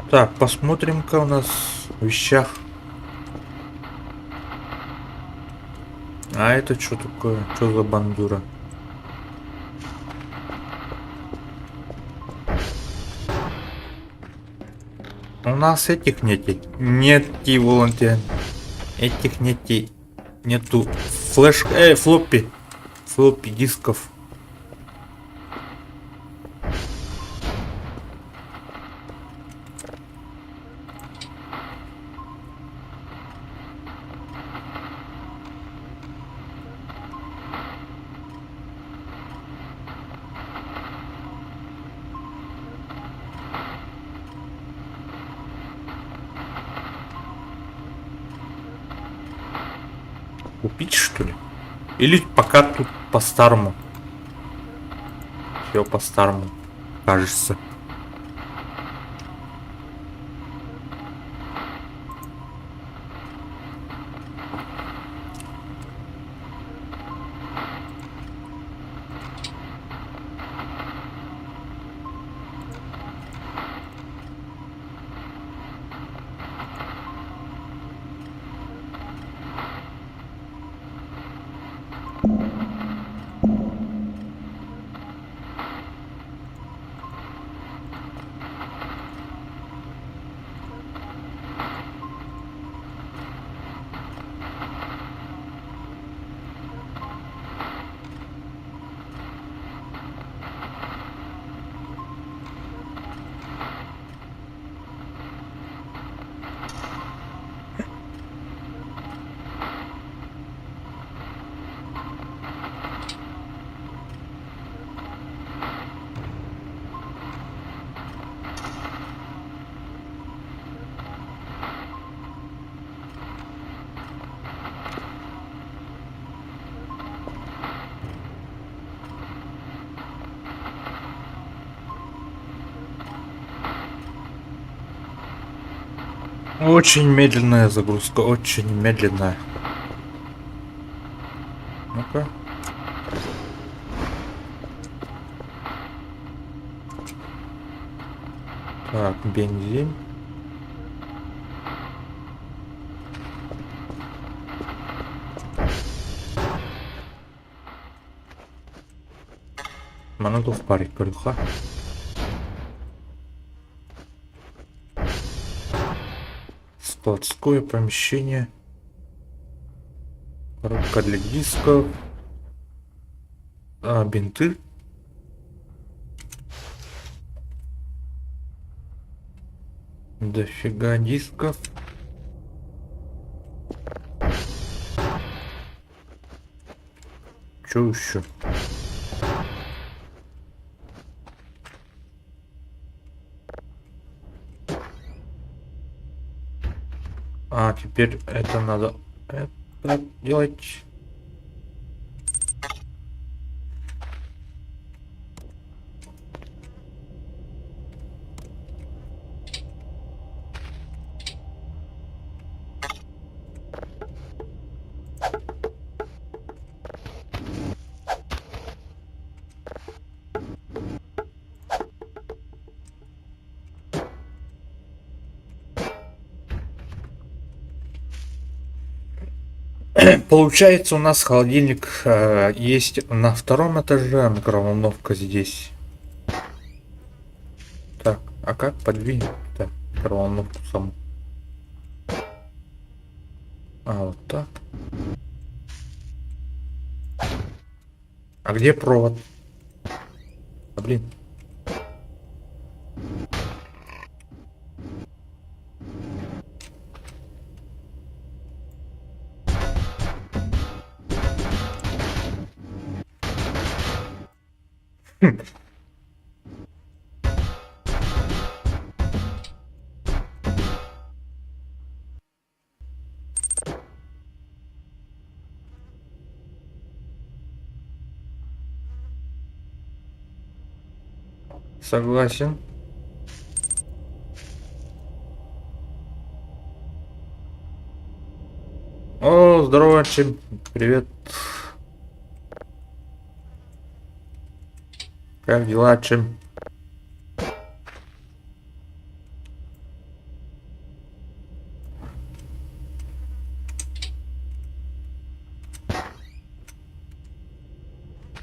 Так, посмотрим-ка у нас в вещах. А это что такое? Что за бандура? У нас этих нету. Нети волонтер. Этих нети. Нету флеш... флоппи. Флоппи дисков. Купить, что ли? Или пока тут по-старому? Все по-старому, кажется. Очень медленная загрузка, очень медленная. Ну-ка. Так, бензин. Монету в паре крюха. Складское помещение. Коробка для дисков. Бинты. Дофига дисков. Чё еще? Теперь это надо это делать. Получается, у нас холодильник есть на втором этаже, микроволновка здесь. Так, а как подвинуть микроволновку саму? Вот так. А где провод? Блин. Согласен. О, здорово, Чим. Привет. Как дела, Чим?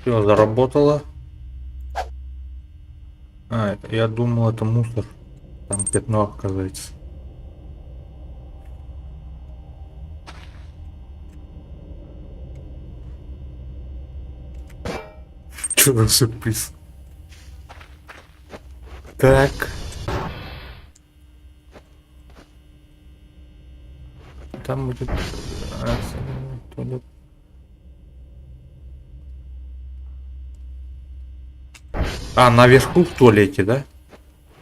Все, заработало. Я думал, это мусор. Там пятно, оказывается. Что за сюрприз? Так. Там будет туалет. Наверху в туалете, да?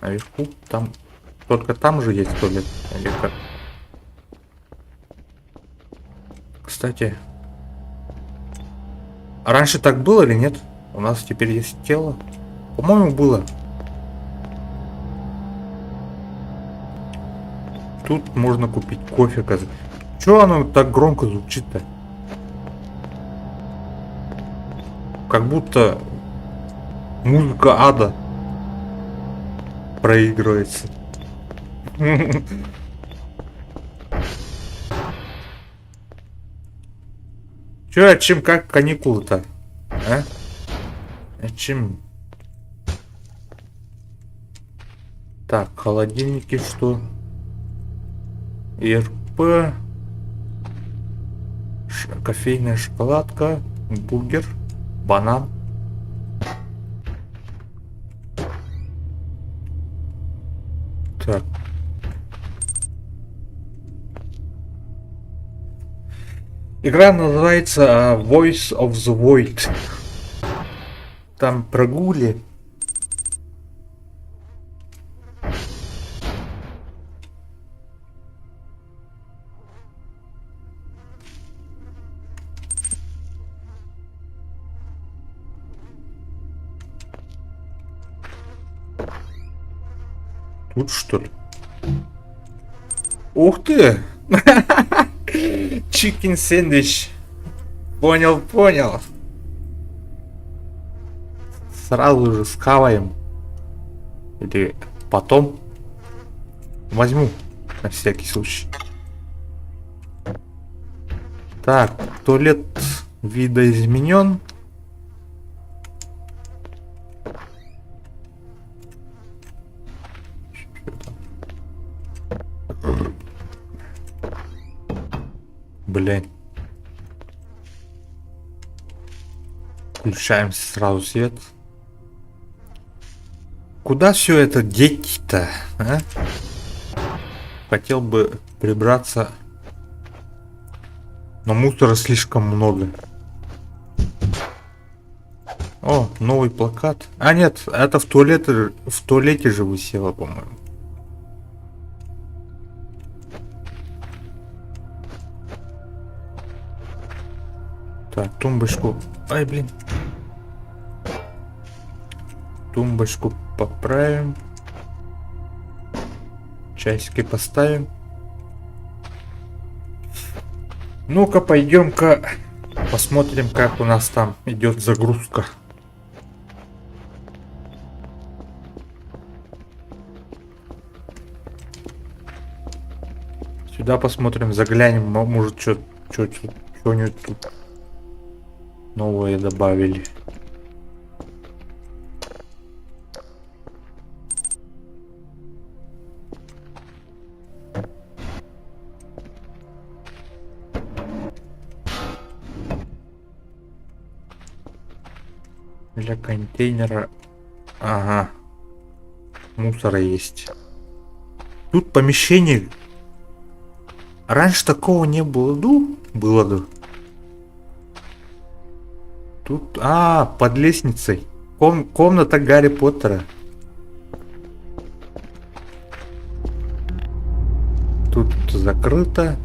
Наверху, там. Только там же есть туалет. Или как? Кстати. А раньше так было или нет? У нас теперь есть тело. По-моему, было. Тут можно купить кофе, казалось. Чё оно так громко звучит-то? Как будто музыка ада проигрывается. Чё, чем как каникулы-то? Чем? Так, холодильники что? ИРП. Кофейная шоколадка. Бургер. Банан. Так. Игра называется Voice of the Void. Там прогули. Тут что ли? Ух ты! Чикен сэндвич. Понял, понял. Сразу же схаваем. Или потом. Возьму. На всякий случай. Так, туалет видоизменен. Блин. Включаем сразу свет. Куда все это деть-то, а? Хотел бы прибраться, но мусора слишком много. О, новый плакат. А нет, это в туалете же висело, по-моему. Так, тумбочку. Ай, блин. Тумбочку поправим. Часики поставим. Ну-ка, пойдем-ка посмотрим, как у нас там идет загрузка. Сюда посмотрим, заглянем, может, что-нибудь тут новое добавили. Для контейнера. Ага. Мусора есть. Тут помещение. Раньше такого не было. Ну, было да. Тут. А, под лестницей. Комната Гарри Поттера. Тут закрыто.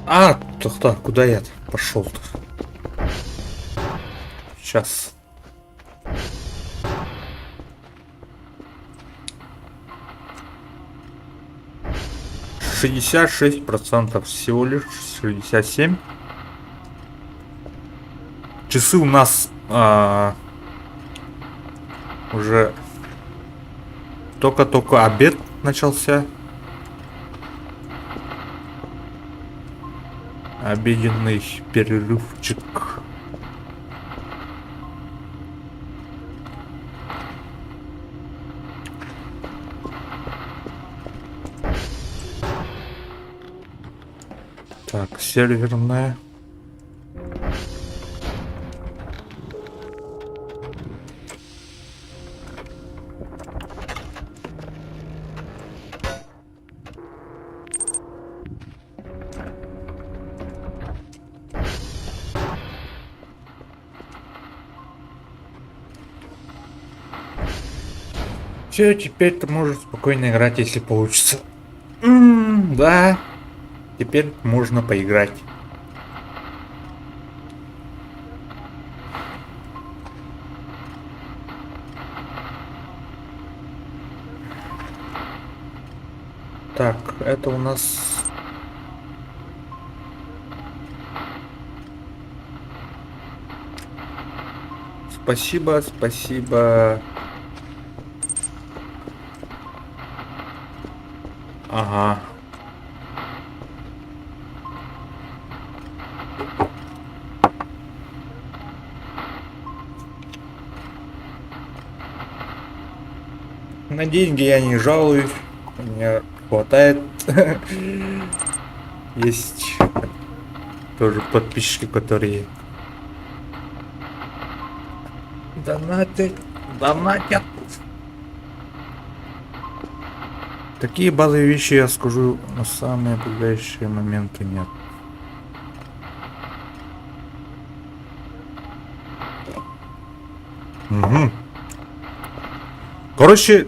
А, так, куда я пошел-то? Сейчас. %, всего лишь 67. Часы у нас уже только обед начался. Обеденный перерывчик. Так, серверная. Все, теперь ты можешь спокойно играть, если получится. Да, теперь можно поиграть. Так, это у нас... Спасибо. Ага. На деньги я не жалуюсь. Мне хватает. Есть тоже подписчики, которые донатят. Такие базовые вещи, я скажу, на самые пугающие моменты нет. Угу. Короче,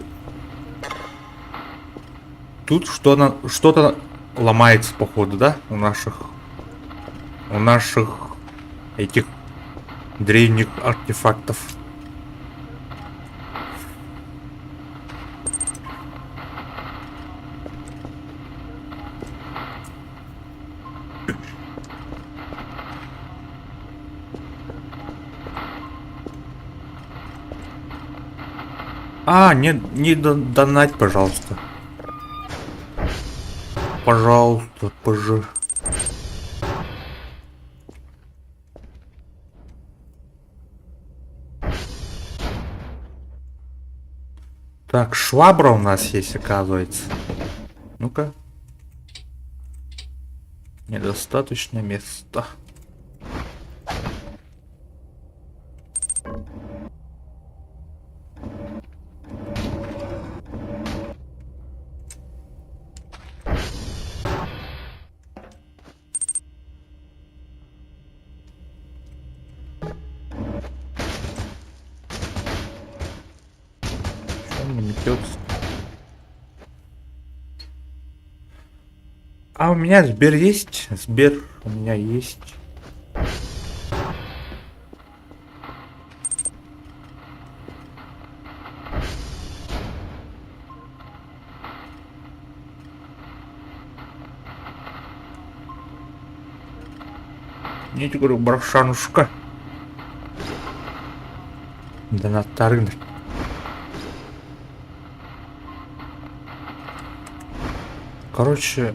тут что-то ломается, походу, да? У наших этих древних артефактов. А, не донать, пожалуйста. Пожалуйста, Так, швабра у нас есть, оказывается. Ну-ка. Недостаточно места. Что он не метется? А у меня Сбер есть? Сбер у меня есть. Не говорю, брошанушка. Да на таргет. Короче.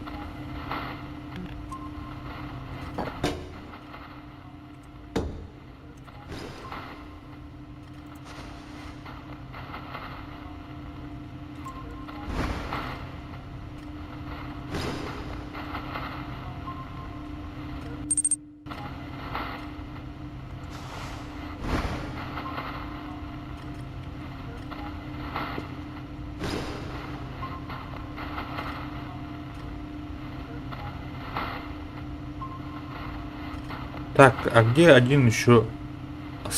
Так, а где один еще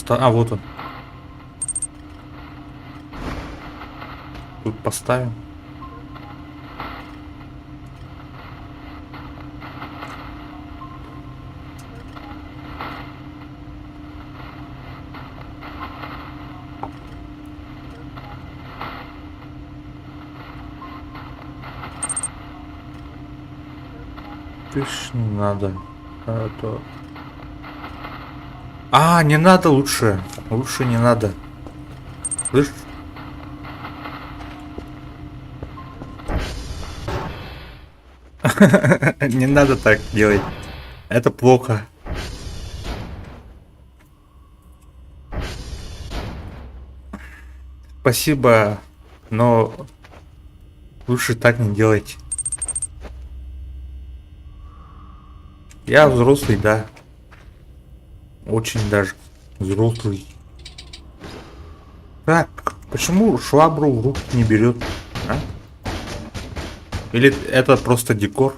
А, вот он. Тут поставим. Пиш не надо. Не надо лучше. Лучше не надо. Слышь? Не надо так делать. Это плохо. Спасибо, но лучше так не делать. Я взрослый, да. Очень даже взрослый. Так, почему швабру в руки не берет? А? Или это просто декор?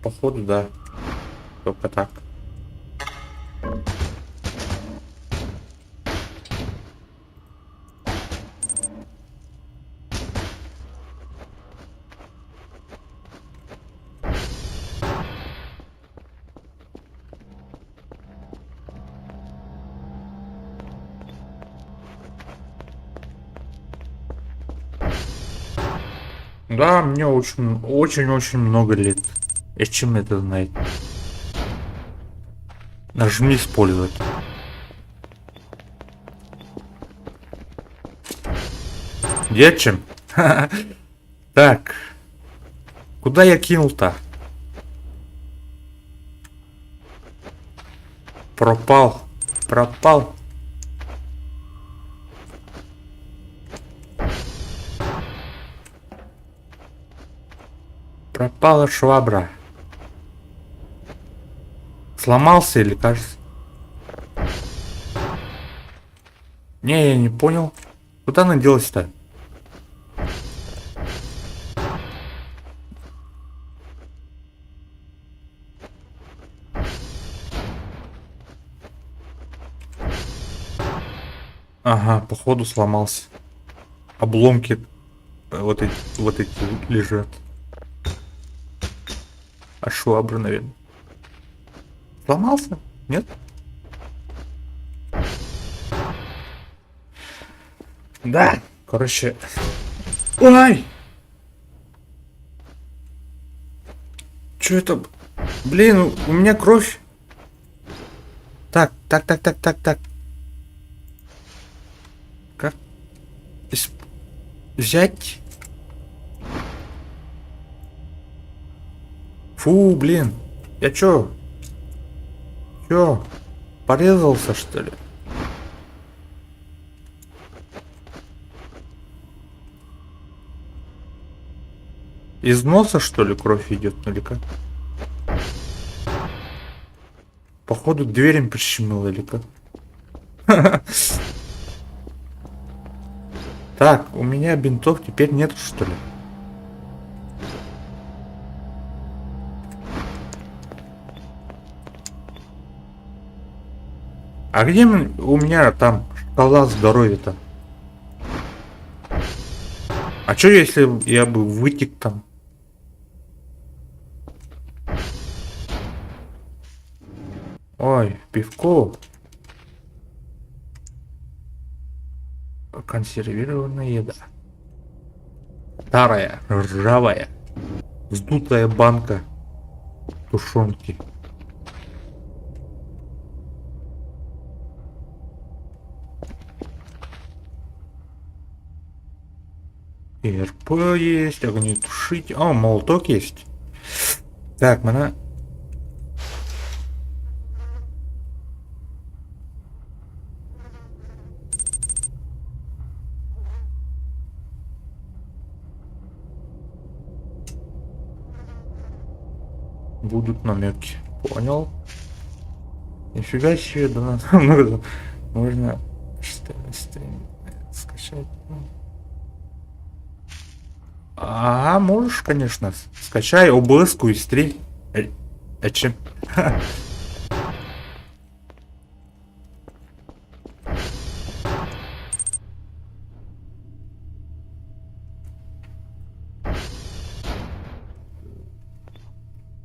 Походу, да. Только так. Да, мне очень много лет. И чем это знает? Нажми использовать. Дечем? Так. Куда я кинул-то? Пропал. Пропал. Пропала швабра. Сломался или кажется? Не, я не понял. Куда она делась-то? Ага, походу сломался. обломки вот эти лежат. А швабра, наверное. Сломался? Нет? Да. Короче. Ой! Чё это? Блин, у меня кровь. Так. Как? Взять? Фу, блин. Я чё? Чё? Порезался, что ли? Из носа, что ли, кровь идет, или как? Походу, дверь прищемило, или как? Так, у меня бинтов теперь нет, что ли? А где у меня там шкала здоровья-то? А что если я бы вытек там? Ой, пивко. Консервированная еда. Старая, ржавая, вздутая банка тушенки. И РП есть, огнетушить. О, молоток есть. Так, mana. Будут намеки. Понял. Нифига себе, да нас много. Можно скачать. А, можешь, конечно. Скачай OBS-ку и стрим. А чем?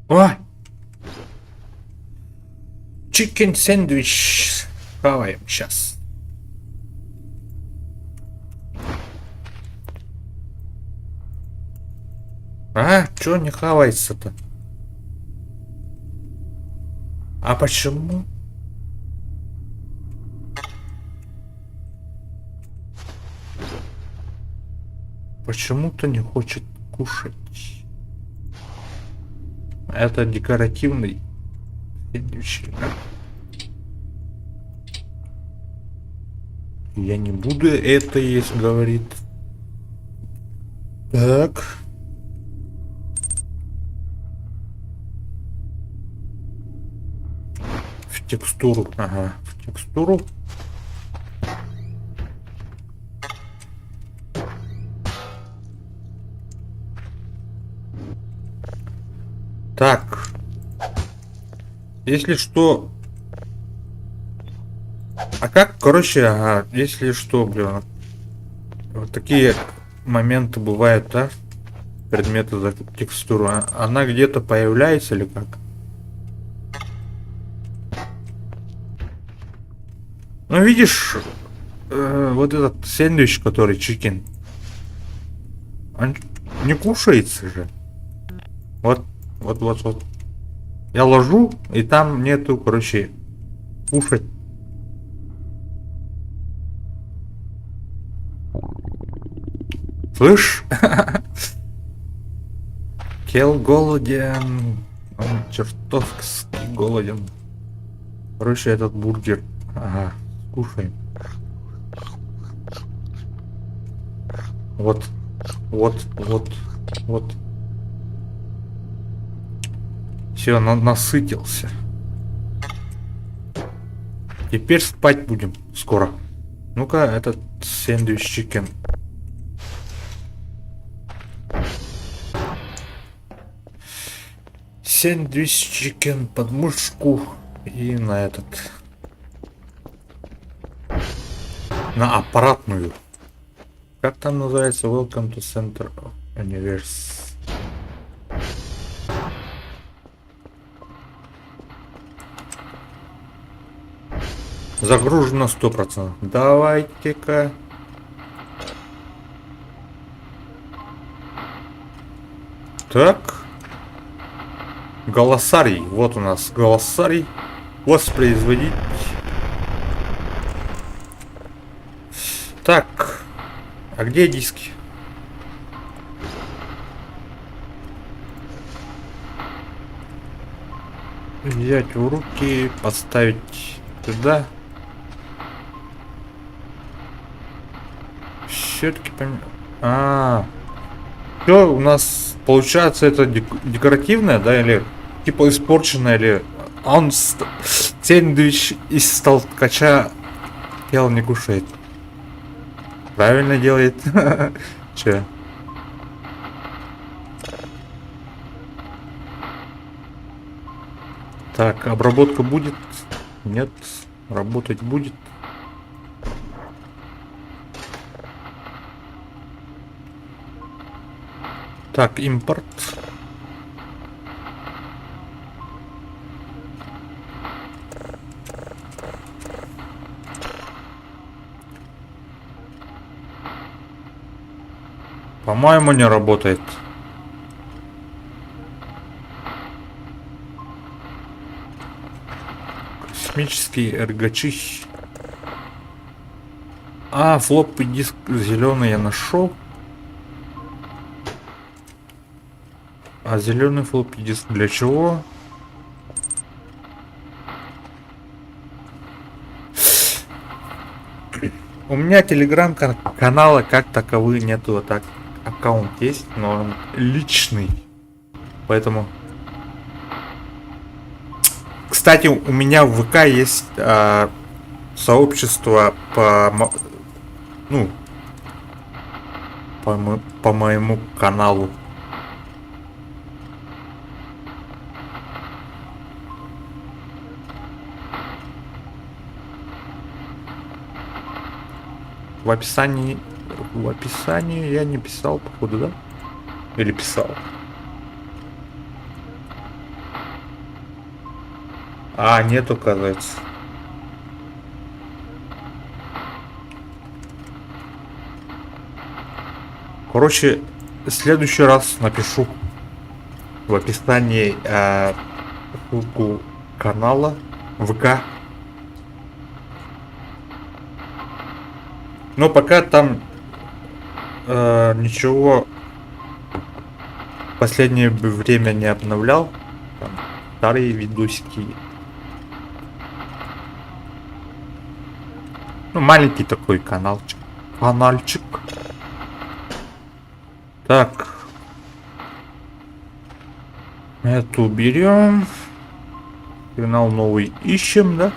О! Чикен сэндвич. Хаваем сейчас. А, чё не хавается-то? А почему? Почему-то не хочет кушать. Это декоративный сэндвич. Я не буду это есть, говорит. Так. В текстуру. Ага, в текстуру. Так. Если что... А как, короче, ага, если что, блин. Вот такие моменты бывают, да? Предметы за текстуру. Она где-то появляется или как? Ну, видишь, вот этот сэндвич, который чикен, он не кушается же. Вот. Я ложу, и там нету, короче, кушать. Слышь? Кел голоден. Он чертовски голоден. Короче, этот бургер. Ага, кушаем. Вот. Все, насытился. Теперь спать будем скоро. Ну-ка, этот сэндвич чикен. Сэндвич чикен под мышку и на этот. На аппаратную. Как там называется? Welcome to Center of Universe. Загружено 100%. Давайте-ка. Так. Голосарий. Вот у нас голосарий. Воспроизводить. Так. А где диски? Взять в руки, поставить туда. Все-таки все у нас получается это декоративное, да, или типа испорченное, или он сэндвич из толкача ел не кушает. Правильно делает. Че? Так, обработка будет? Нет, работать будет. Так, импорт. По-моему, не работает. Космический эргочих. А, флоппи диск зеленый я нашел. А зеленый флоппи диск для чего? У меня телеграм-канала как таковые нету. Вот так аккаунт есть, но он личный. Поэтому... Кстати, у меня в ВК есть сообщество по... Ну... По моему каналу. В описании я не писал, походу, да? Или писал? А, нет, оказывается. Короче, в следующий раз напишу в описании ссылку канала ВК. Но пока там ничего в последнее время не обновлял. Там старые видосики. Ну, маленький такой каналчик. Так. Эту берем. Сигнал новый ищем, да?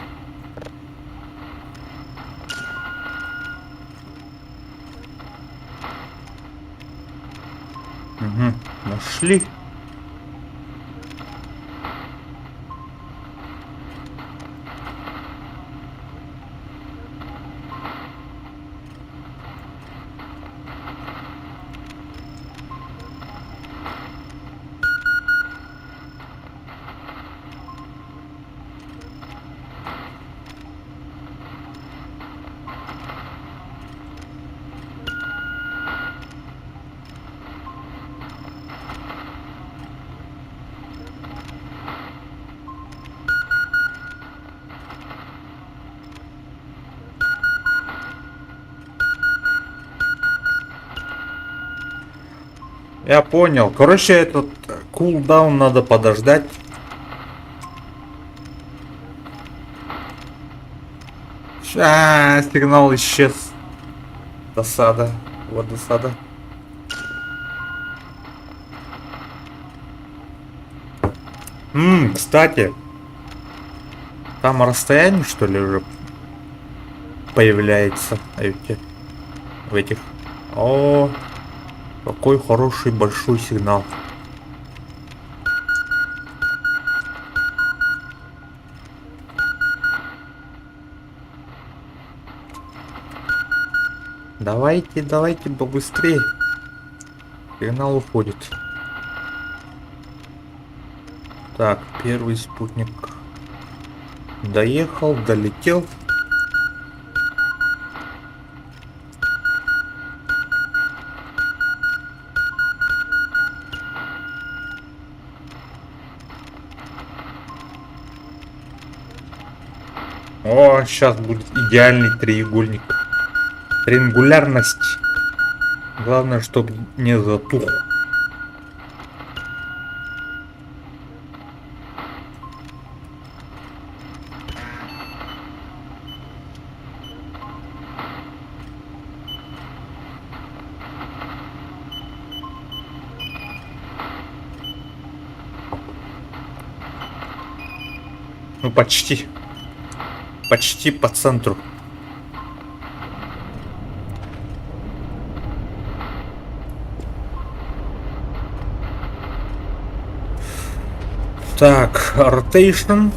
Угу, нашли. Я понял. Короче, этот кулдаун надо подождать. Сигнал исчез. Досада. Вот досада. Кстати. Там расстояние, что ли, уже появляется в этих. О, какой хороший большой сигнал. Давайте, давайте побыстрее. Сигнал уходит. Так, первый спутник доехал, долетел. О, сейчас будет идеальный треугольник. Триангулярность. Главное, чтобы не затух. Ну, почти. Почти по центру. Так, rotation.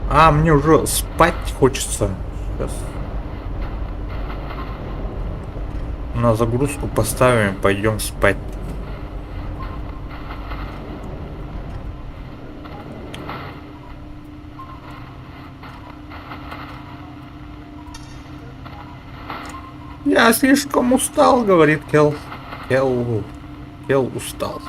А, мне уже спать хочется. Сейчас. На загрузку поставим, пойдем спать. Я слишком устал, говорит Кел. Кел устал.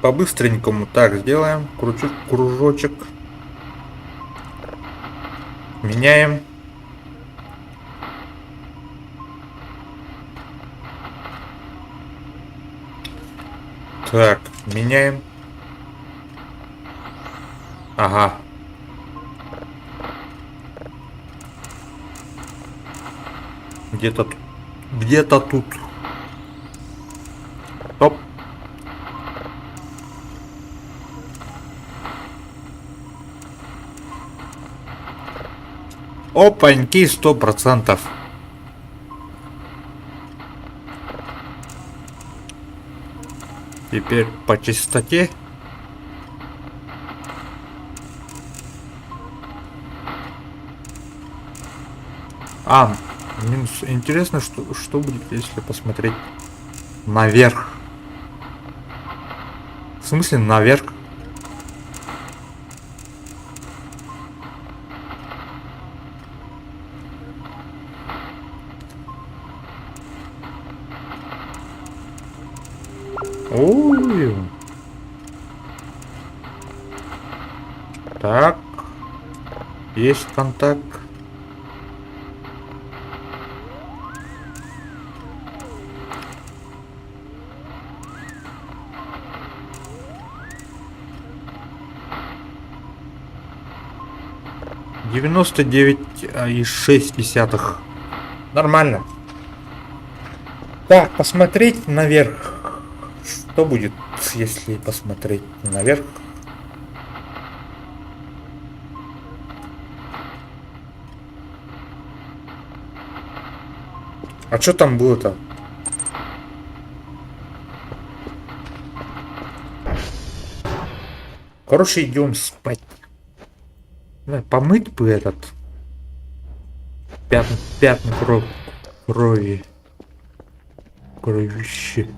По-быстренькому так сделаем. Кружочек. Меняем. Так, меняем. Ага. Где-то тут. Где-то тут. Стоп. Опаньки, 100%. Теперь по частоте. Минус. Интересно, что будет, если посмотреть наверх. В смысле наверх? Ой. Так. Есть контакт. — 99,6. Нормально. Так, посмотреть наверх. Что будет, если посмотреть наверх? А что там было-то? Короче, идем спать. Помыть бы этот пятна крови. Кровище.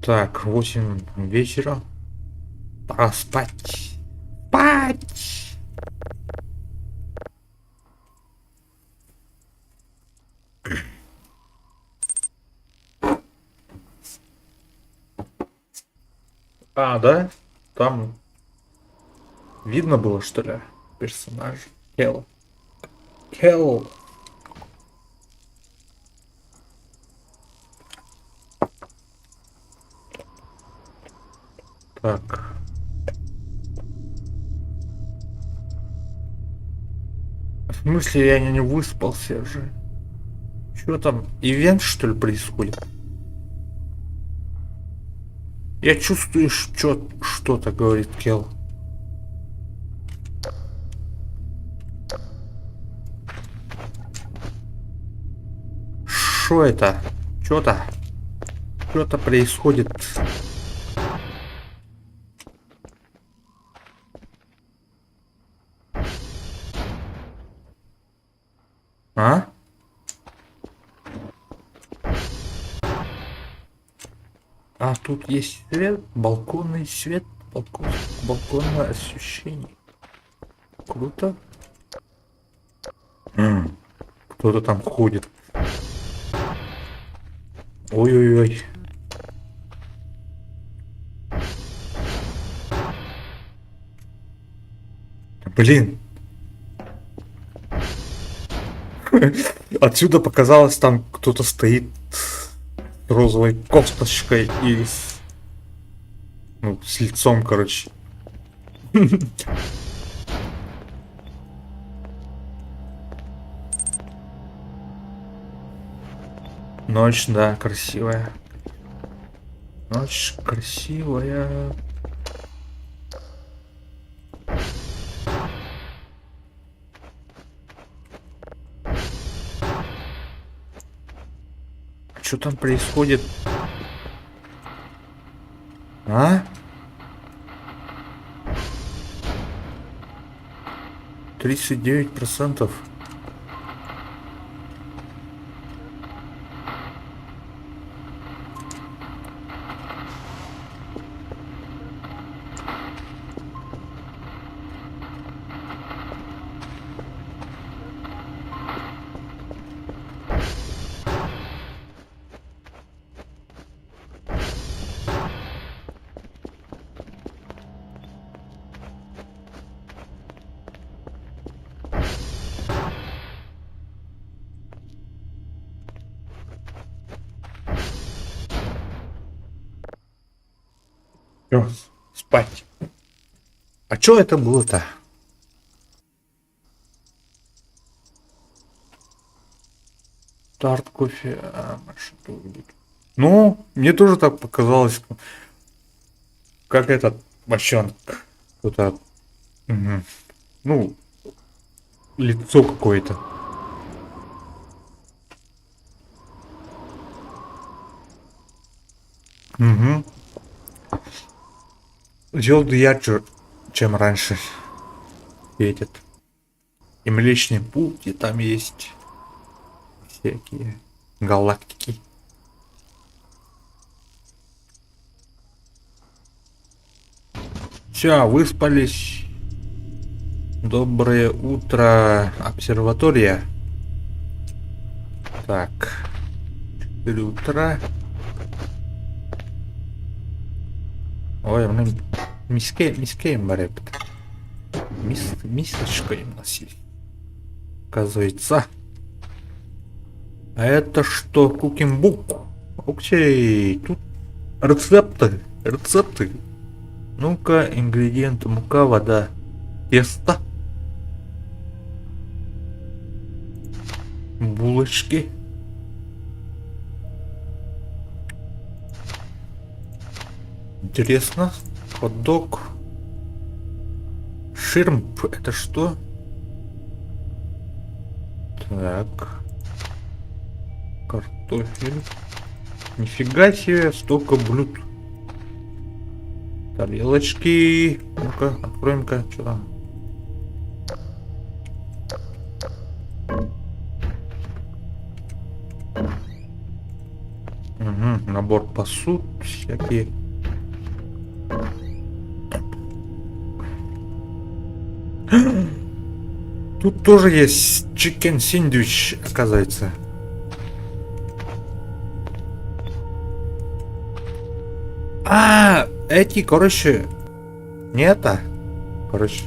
Так, 8 вечера. Пора спать. Спать! А, да? Там видно было, что ли, персонаж? Кел. Так. В смысле, я не выспался же. Что там, ивент что ли происходит? Я чувствую, что-то, говорит Кел. Что это? Что-то происходит. А? А тут есть свет, балконный свет, балконное освещение. Круто. Кто-то там ходит. Ой-ой-ой. Блин. Отсюда показалось, там кто-то стоит с розовой кофточкой и с лицом, короче. Ночь, да, красивая. Ночь красивая. Что там происходит? А? 39%. Всё, спать. А что это было-то? Старт кофе. Ну, мне тоже так показалось. Как этот бочонок. Кто-то. Ну, лицо какое-то. Угу. Звезды ярче, чем раньше светят. И Млечный Путь, и там есть всякие галактики. Все, выспались. Доброе утро, обсерватория. Так. 4 утра. Ой, ну мискейм бареп. Мисочка им носили. Оказывается. А это что? Кукинбук. Окей, тут рецепты. Ну-ка, ингредиенты: мука, вода, тесто, булочки. Интересно. Хот-дог. Ширмп. Это что? Так. Картофель. Нифига себе, столько блюд. Тарелочки. Ну-ка, откроем-ка, что там. Угу, набор посуд всякие. Тут тоже есть chicken сэндвич, оказывается. А, эти, короче, не это. Короче.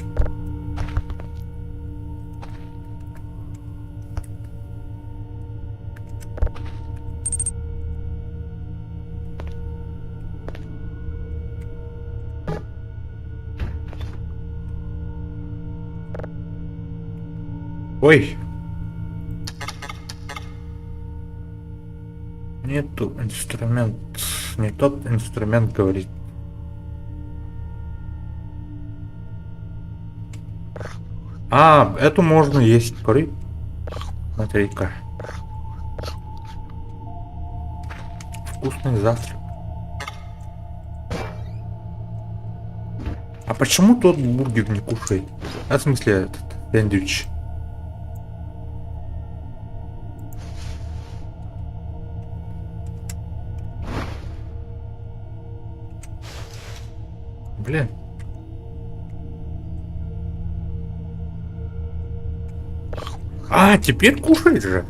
Ой. Нету инструмент. Не тот инструмент говорит. А, эту можно есть. Кори. Смотри-ка. Вкусный завтрак. А почему тот бургер не кушает? А в смысле этот сэндвич? Блин. А, теперь кушает же.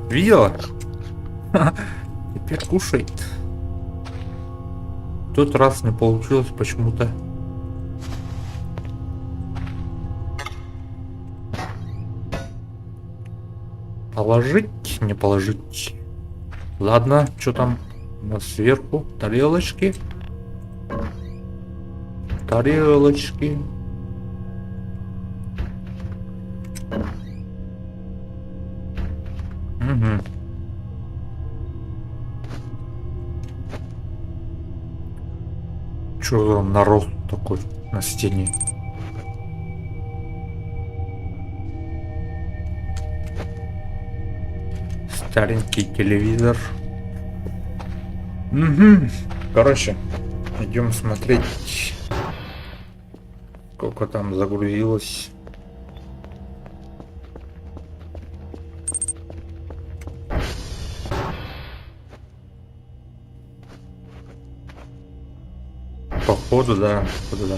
Видела? Теперь кушает. В тот раз не получилось почему-то. Положить, не положить. Ладно, что там у нас сверху? Тарелочки. Тарелочки. Угу. Что за народ такой на стене? Старенький телевизор. Угу. Короче, идем смотреть, сколько там загрузилось. Походу, да. Походу, да.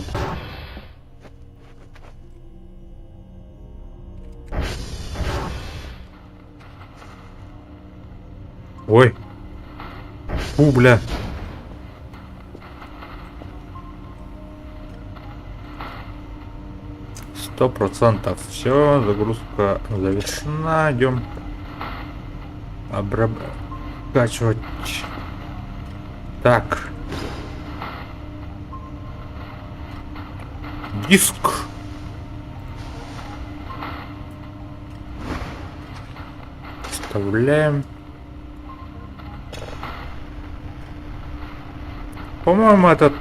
Ой. Фу, бля. %. Все, загрузка завершена. Идем обрабатывать. Так. Диск. Вставляем. По-моему, этот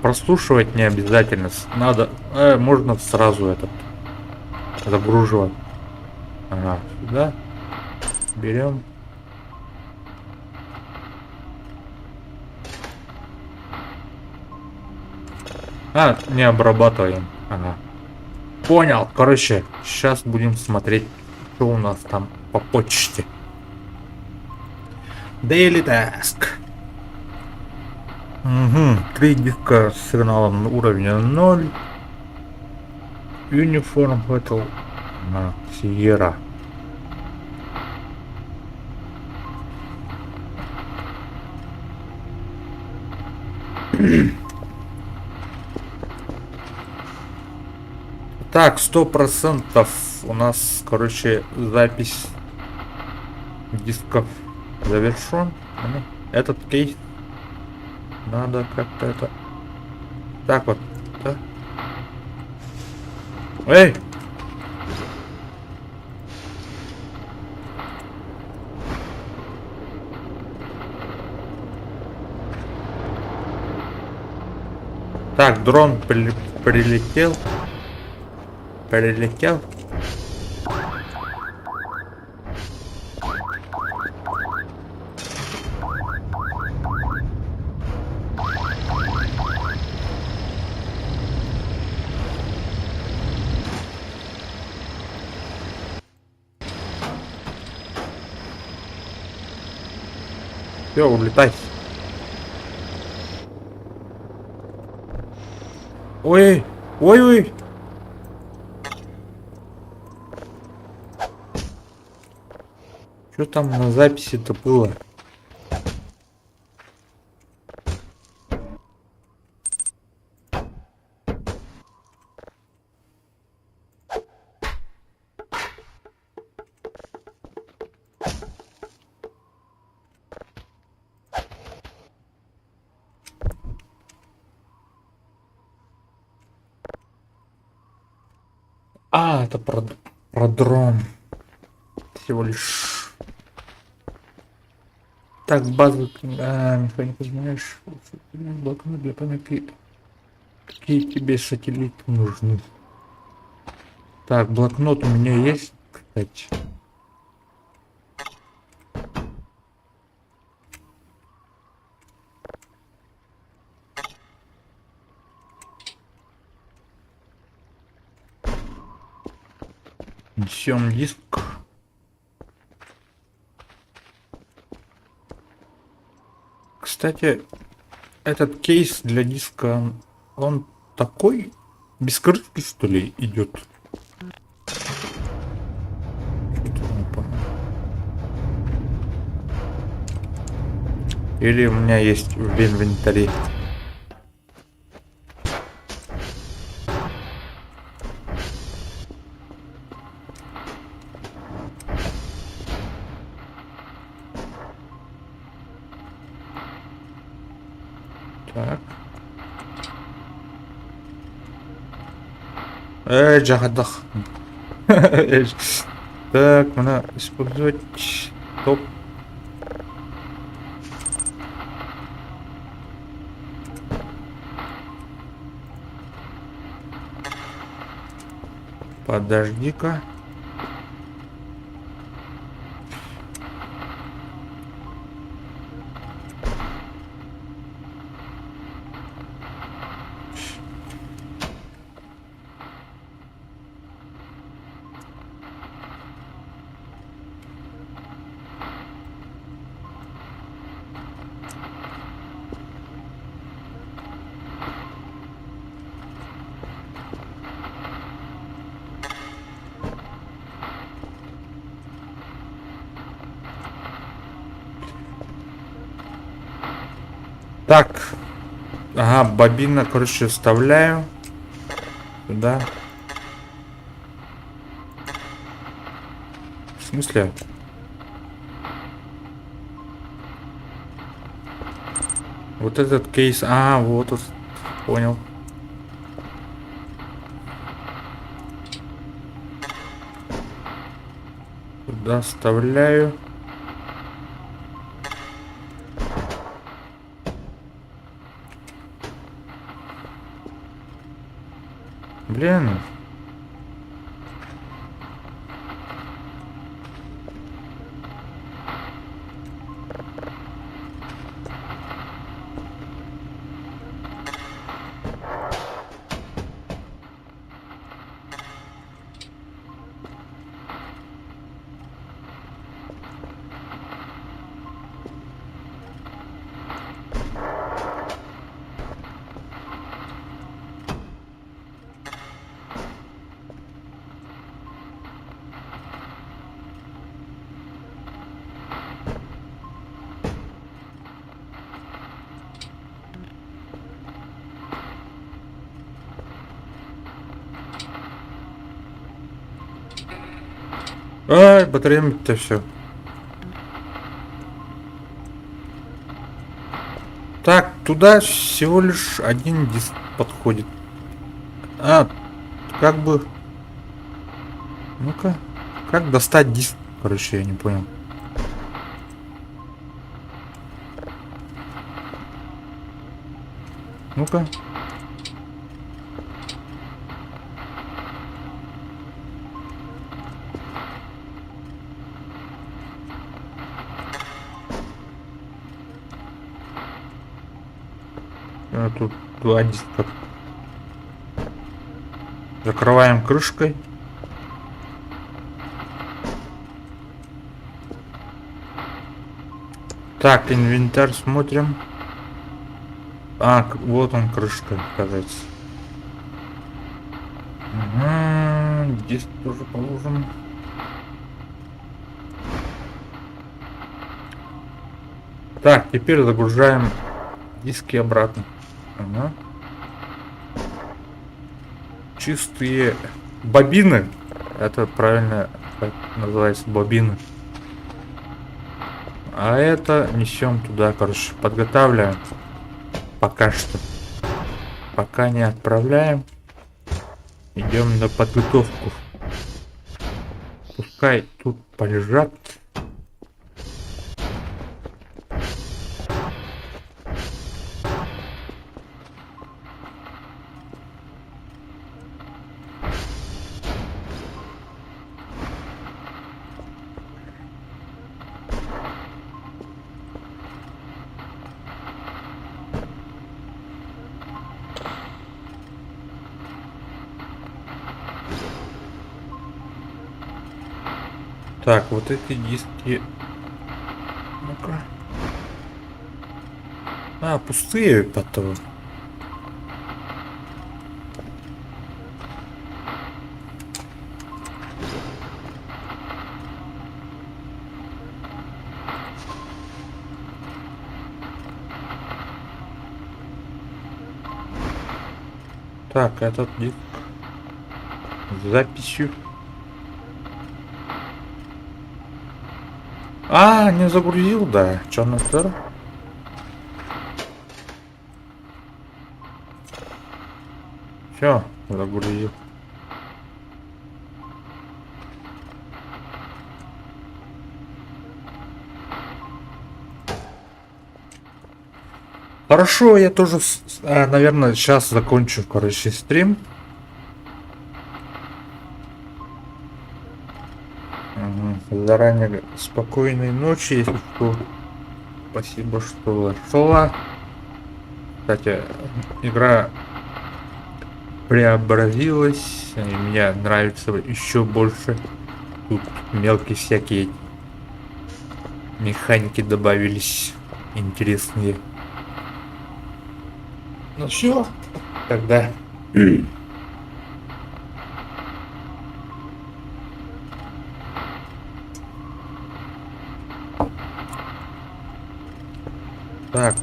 прослушивать не обязательно. Надо, можно сразу этот загруживать. Ага, сюда берем. А, не обрабатываем. Ага. Понял. Короче, сейчас будем смотреть, что у нас там по почте. Daily Task. Угу. 3 диска с сигналом уровня 0. Uniform Battle на Sierra. Так, 100% у нас, короче, запись дисков завершен. Этот кейс надо как-то это... Так вот, да? Эй! Так, дрон прилетел. Прилетел. Все, улетай. Ой, ой, ой. Что там на записи-то было? А, это продром. Всего лишь. Так, базовый механика, знаешь, блокнот для памяти. Какие тебе сателлиты нужны? Так, блокнот у меня есть, кстати. Несем диск. Кстати, этот кейс для диска, он такой без крышки, что ли, идет? Или у меня есть в инвентаре? Так. Джагадах. Так, надо использовать топ. Подожди-ка. Так. Ага, бобина, короче, вставляю. Сюда. В смысле? Вот этот кейс. А, вот он. Понял. Сюда вставляю. Блин. Ай, батареями-то все. Так, туда всего лишь один диск подходит. А, как бы... Ну-ка. Как достать диск? Короче, я не понял. Ну-ка. А, тут два диска. Закрываем крышкой. Так, инвентарь смотрим. А, вот он, крышка, кажется. Угу, диск тоже положим. Так, теперь загружаем диски обратно. Ага. Чистые бобины. Это правильно так называется, бобины. А это несем туда, короче, подготавливаем. Пока что. Пока не отправляем. Идем на подготовку. пускай тут полежат. Так, вот эти диски. Ну-ка. А, пустые потом. Так, этот диск с записью. А, не загрузил, да. Черный стар. Все, загрузил. Хорошо, я тоже, наверное, сейчас закончу, короче, стрим. Заранее спокойной ночи, если что. Спасибо, что зашла. Кстати, игра преобразилась, и мне нравится еще больше. Тут мелкие всякие механики добавились интересные. Ну все, тогда. Так.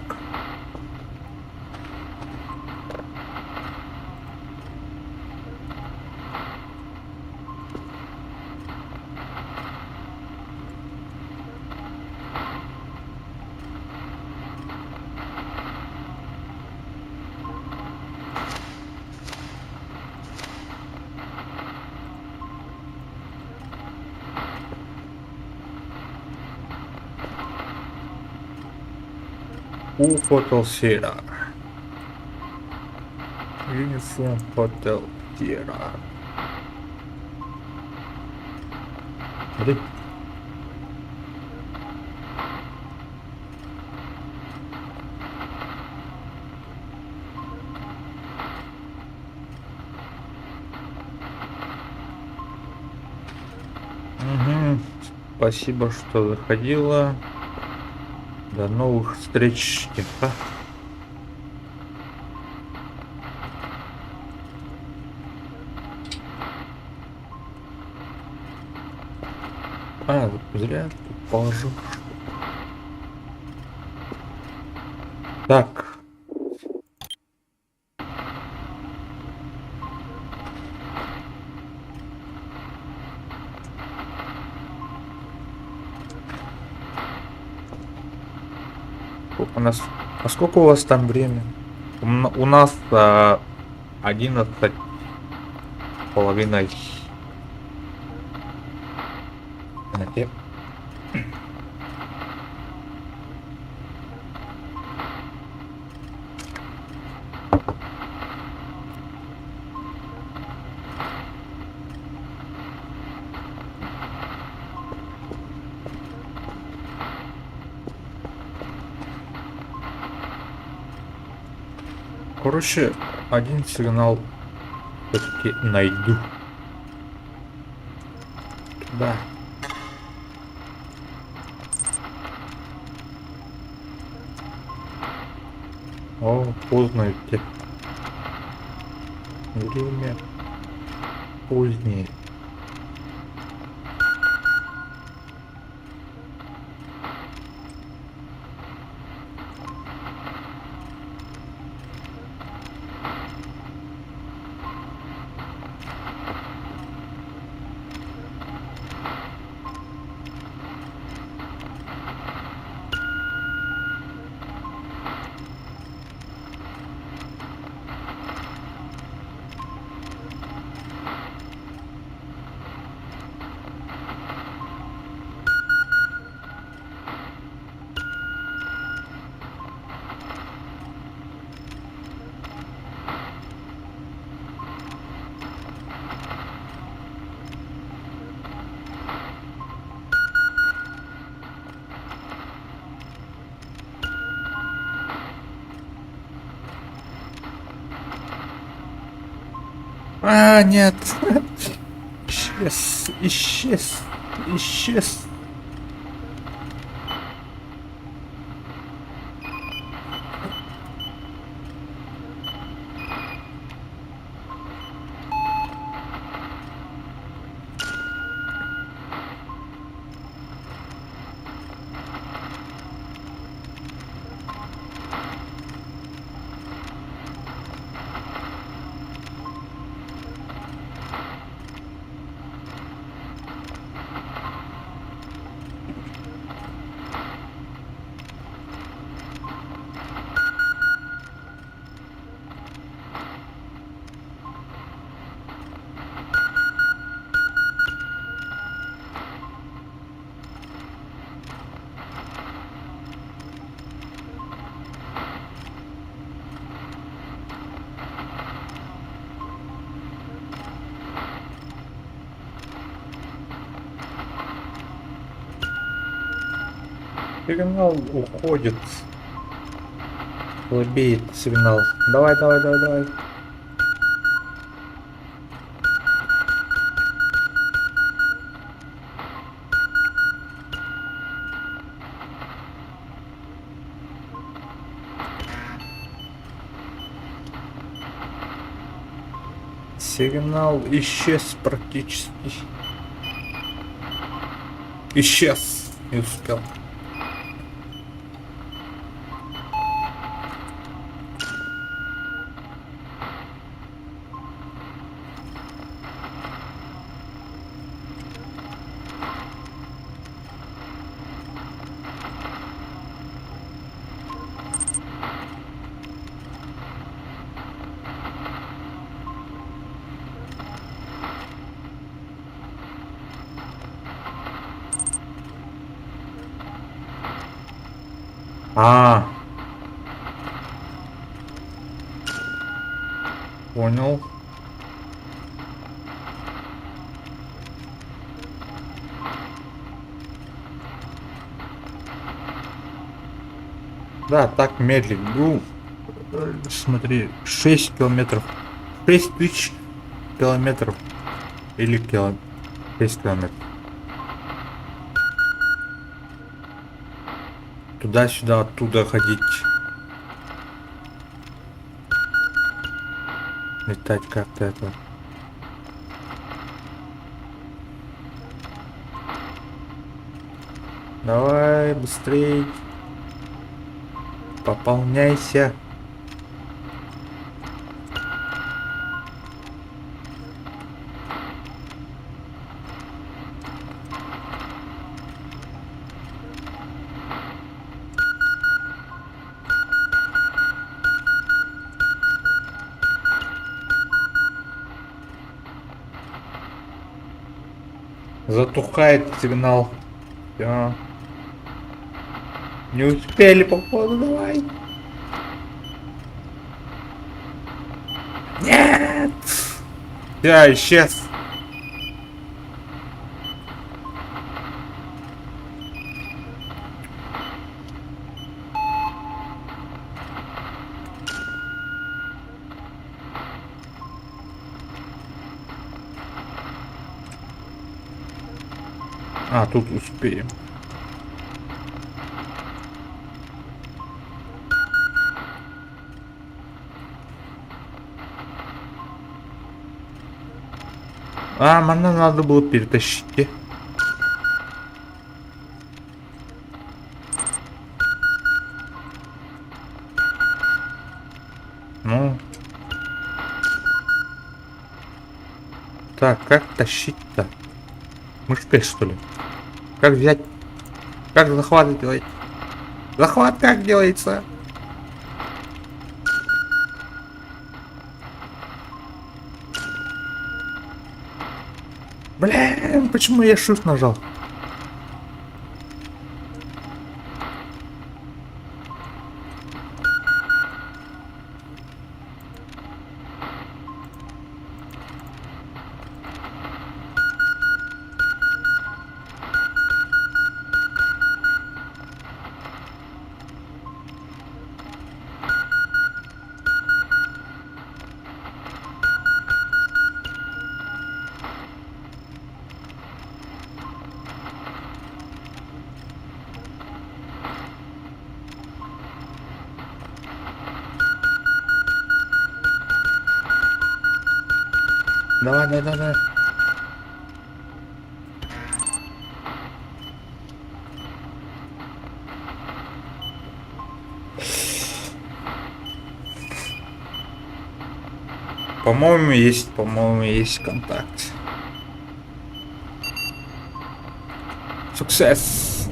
У Hotel Sierra. Uniform Hotel Sierra. Смотри. Угу. Спасибо, что заходила. До новых встреч. Тихо. А, зря тут положил. Так. У нас... А сколько у вас там время? У нас 11 половиной. Короче, один сигнал все-таки найду. Да. О, поздно идти. Время позднее. А, нет. Исчез, исчез, исчез. Сигнал уходит. Слабеет сигнал. Давай, давай, давай, давай. Сигнал исчез практически. Исчез. Не успел. А, понял. Да, так медленно. Ну, смотри, 6 километров. 6000 километров. Или 6 километров. Туда-сюда, оттуда ходить. Летать как-то это. Давай, быстрей. Пополняйся. Затухает сигнал. Всё. Не успели, походу, давай. Нет! Я исчез. А, тут успеем. А, мне надо было перетащить. Ну. Так, как тащить-то? Мышкой, что ли? Как взять? Как захват делать? Захват как делается? Блин, почему я shift нажал? Давай, давай, давай, давай. По-моему, есть контакт. Суксесс.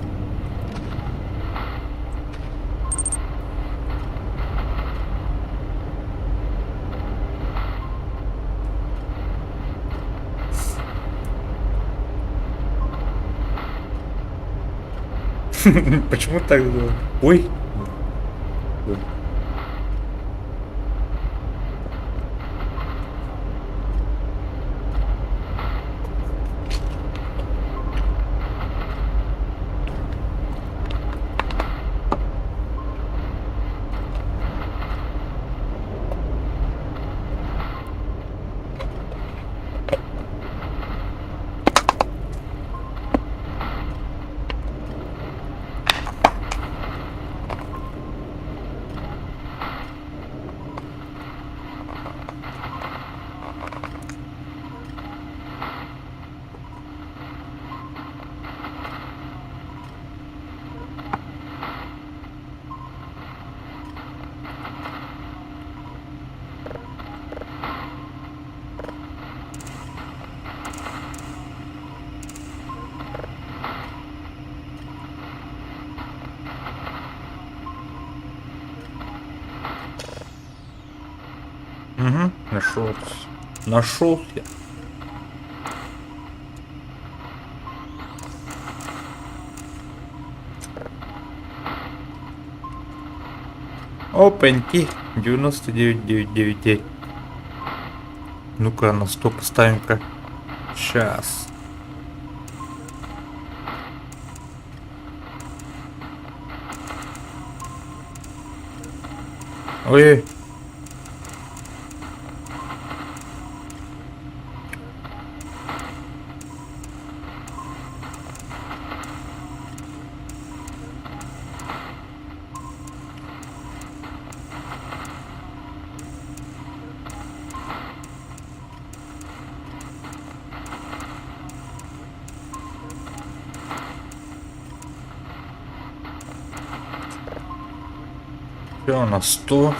Почему так было? Ой. Угу, нашелся. Нашелся. Опаньки. 99,999. Ну-ка, на 100 поставим-ка. Сейчас. Ой. Все, на 100.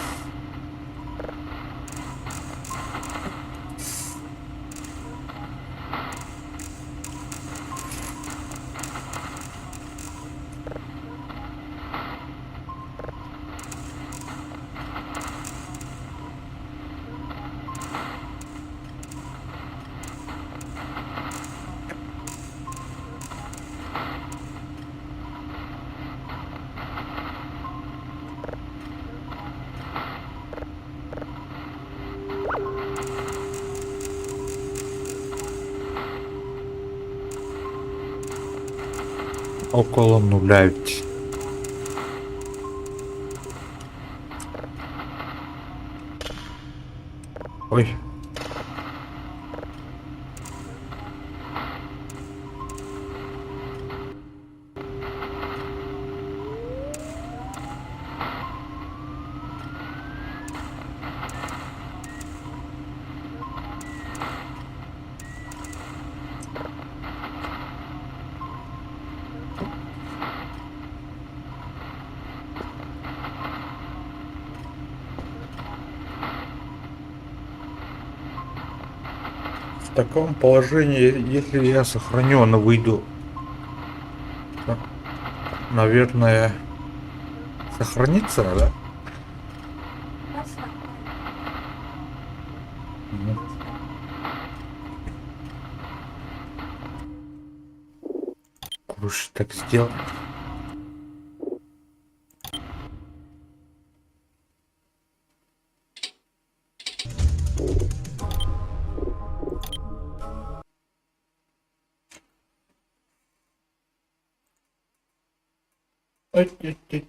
Около нуля ведь. Ой. В таком положении, если я сохраню, но выйду, наверное, сохранится, да? Ну, лучше так сделать. Ой, ой, ой.